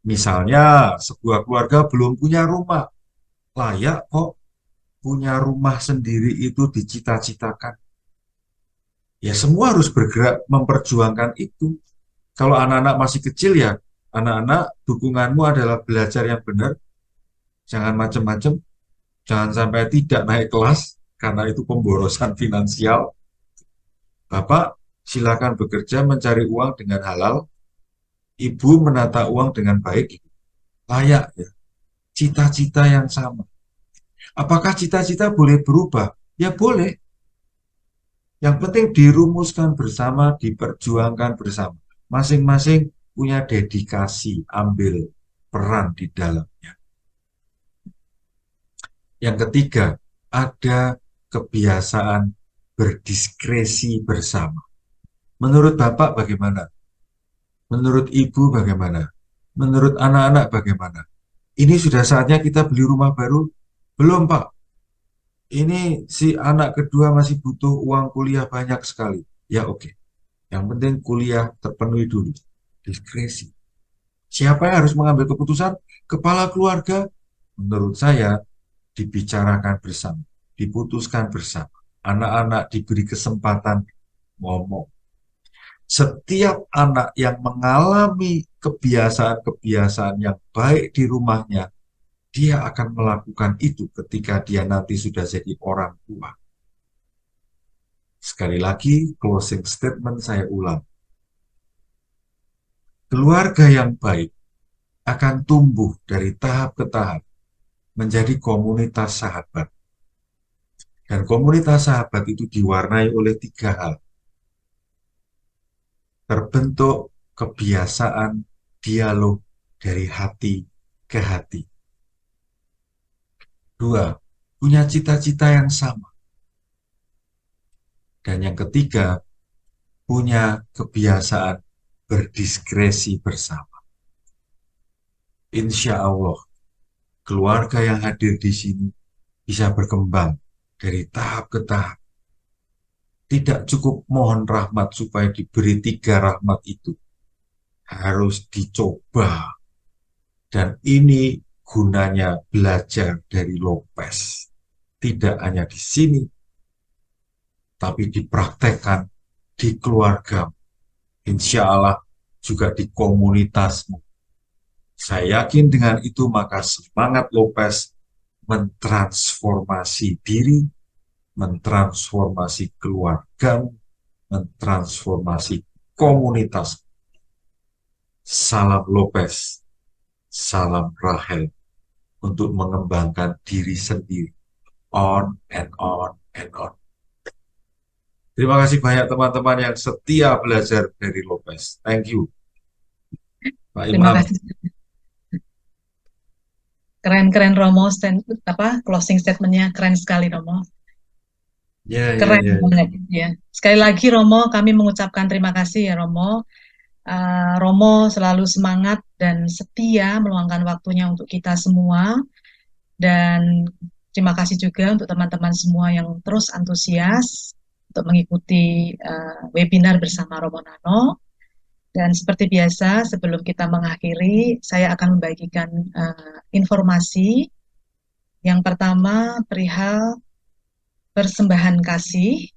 Misalnya sebuah keluarga belum punya rumah. Layak kok punya rumah sendiri itu dicita-citakan. Ya semua harus bergerak memperjuangkan itu. Kalau anak-anak masih kecil ya, anak-anak dukunganmu adalah belajar yang benar. Jangan macam-macam. Jangan sampai tidak naik kelas karena itu pemborosan finansial. Bapak silakan bekerja mencari uang dengan halal. Ibu menata uang dengan baik. Layak ya. Cita-cita yang sama. Apakah cita-cita boleh berubah? Ya boleh. Yang penting dirumuskan bersama, diperjuangkan bersama. Masing-masing punya dedikasi, ambil peran di dalamnya. Yang ketiga, ada kebiasaan berdiskresi bersama. Menurut Bapak bagaimana? Menurut Ibu bagaimana? Menurut anak-anak bagaimana? Ini sudah saatnya kita beli rumah baru? Belum, Pak. Ini si anak kedua masih butuh uang kuliah banyak sekali. Ya oke. Yang penting kuliah terpenuhi dulu. Diskresi. Siapa yang harus mengambil keputusan? Kepala keluarga? Menurut saya dibicarakan bersama, diputuskan bersama. Anak-anak diberi kesempatan ngomong. Setiap anak yang mengalami kebiasaan-kebiasaan yang baik di rumahnya, dia akan melakukan itu ketika dia nanti sudah jadi orang tua. Sekali lagi, closing statement saya ulang. Keluarga yang baik akan tumbuh dari tahap ke tahap menjadi komunitas sahabat. Dan komunitas sahabat itu diwarnai oleh 3 hal. Terbentuk kebiasaan dialog dari hati ke hati. 2, punya cita-cita yang sama. Dan yang ketiga, punya kebiasaan berdiskresi bersama. Insya Allah, keluarga yang hadir di sini bisa berkembang dari tahap ke tahap. Tidak cukup mohon rahmat supaya diberi 3 rahmat itu. Harus dicoba. Dan ini gunanya belajar dari Lopez. Tidak hanya di sini, tapi dipraktekkan di keluarga. Insya Allah juga di komunitasmu. Saya yakin dengan itu maka semangat Lopez mentransformasi diri, mentransformasi keluarga, mentransformasi komunitas. Salam Lopez, salam Rahel untuk mengembangkan diri sendiri. On and on and on. Terima kasih banyak teman-teman yang setia belajar dari Lopez. Thank you. Pak Terima Imam. kasih. Keren-keren Romo, closing statement-nya keren sekali Romo. Keren banget ya. Sekali lagi Romo, kami mengucapkan terima kasih ya Romo. Romo selalu semangat dan setia meluangkan waktunya untuk kita semua. Dan terima kasih juga untuk teman-teman semua yang terus antusias untuk mengikuti webinar bersama Romo Nano. Dan seperti biasa, sebelum kita mengakhiri, saya akan membagikan informasi. Yang pertama, perihal persembahan kasih.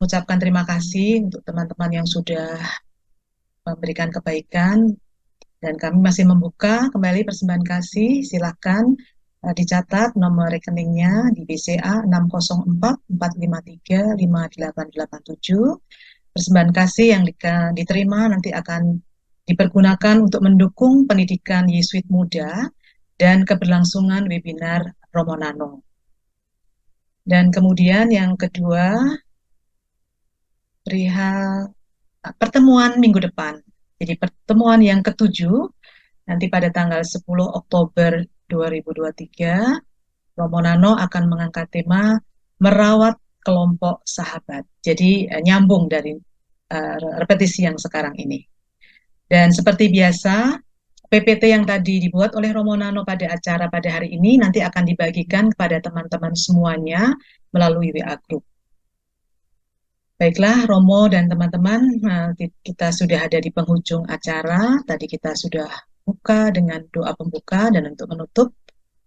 Ucapkan terima kasih untuk teman-teman yang sudah memberikan kebaikan. Dan kami masih membuka kembali persembahan kasih. Silakan dicatat nomor rekeningnya di BCA 604-453-5887. Persembahan kasih yang diterima nanti akan dipergunakan untuk mendukung pendidikan Yesuit Muda dan keberlangsungan webinar Romo Nano. Dan kemudian yang kedua, perihal pertemuan minggu depan. Jadi pertemuan yang ke-7, nanti pada tanggal 10 Oktober 2023, Romo Nano akan mengangkat tema merawat kelompok sahabat. Jadi nyambung dari repetisi yang sekarang ini. Dan seperti biasa, PPT yang tadi dibuat oleh Romo Nano pada acara pada hari ini nanti akan dibagikan kepada teman-teman semuanya melalui WA Group. Baiklah, Romo dan teman-teman, kita sudah ada di penghujung acara. Tadi kita sudah buka dengan doa pembuka, dan untuk menutup,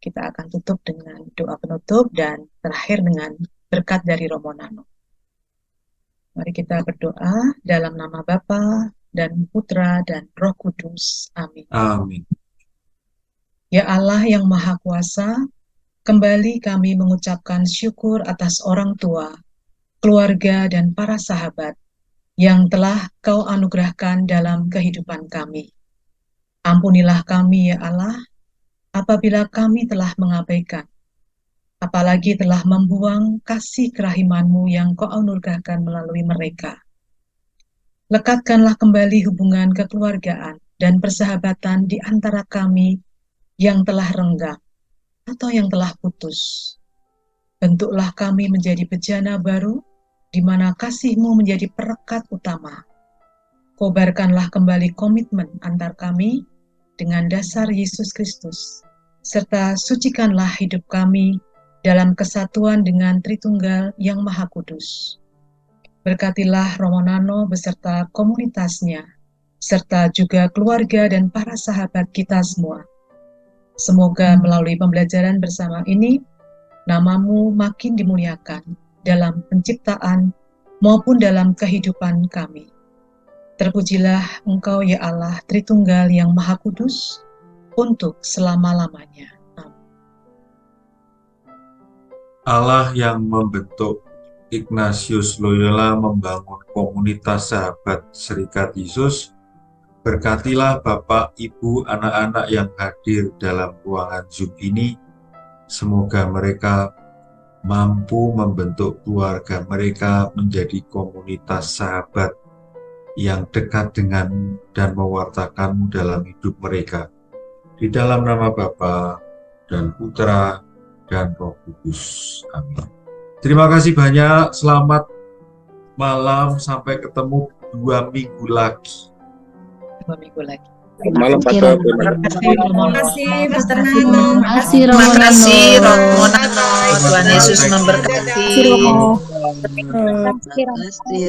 kita akan tutup dengan doa penutup dan terakhir dengan berkat dari Romo Nano. Mari kita berdoa dalam nama Bapa dan Putra dan Roh Kudus. Amin. Amin. Ya Allah yang Maha Kuasa, kembali kami mengucapkan syukur atas orang tua, keluarga, dan para sahabat yang telah Kau anugerahkan dalam kehidupan kami. Ampunilah kami, ya Allah, apabila kami telah mengabaikan, apalagi telah membuang kasih kerahiman-Mu yang Kau anugerahkan melalui mereka. Lekatkanlah kembali hubungan kekeluargaan dan persahabatan di antara kami yang telah renggang atau yang telah putus. Bentuklah kami menjadi bejana baru, di mana kasih-Mu menjadi perekat utama. Kobarkanlah kembali komitmen antar kami dengan dasar Yesus Kristus, serta sucikanlah hidup kami dalam kesatuan dengan Tritunggal yang Maha Kudus. Berkatilah Romo Nano beserta komunitasnya, serta juga keluarga dan para sahabat kita semua. Semoga melalui pembelajaran bersama ini, nama-Mu makin dimuliakan dalam penciptaan maupun dalam kehidupan kami. Terpujilah Engkau ya Allah Tritunggal yang Maha Kudus untuk selama-lamanya. Amin. Allah yang membentuk Ignatius Loyola membangun komunitas sahabat Serikat Yesus, berkatilah Bapak, Ibu, anak-anak yang hadir dalam ruangan Zoom ini. Semoga mereka mampu membentuk keluarga mereka menjadi komunitas sahabat yang dekat dengan dan mewartakan-Mu dalam hidup mereka. Di dalam nama Bapa dan Putra dan Roh Kudus. Amin. Terima kasih banyak. Selamat malam. Sampai ketemu 2 minggu lagi. 2 minggu lagi. Malam Pastor, terima Terima kasih Terima Romo. kasih, Pastor Nano. Terima kasih Terima Romo kasih Nando. Romo Nano. Tuhan Yesus memberkati. kasih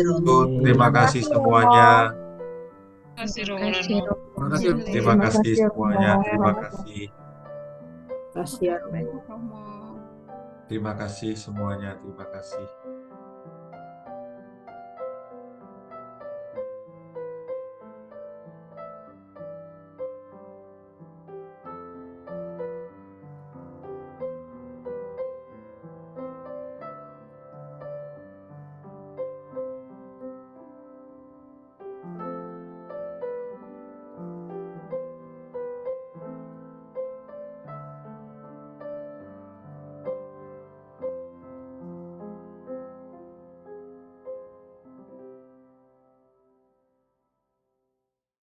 Romo. Terima kasih semuanya. Terima kasih Romo. Terima kasih. Terima kasih semuanya. Terima kasih. Kasih ya. Terima kasih semuanya. Terima kasih.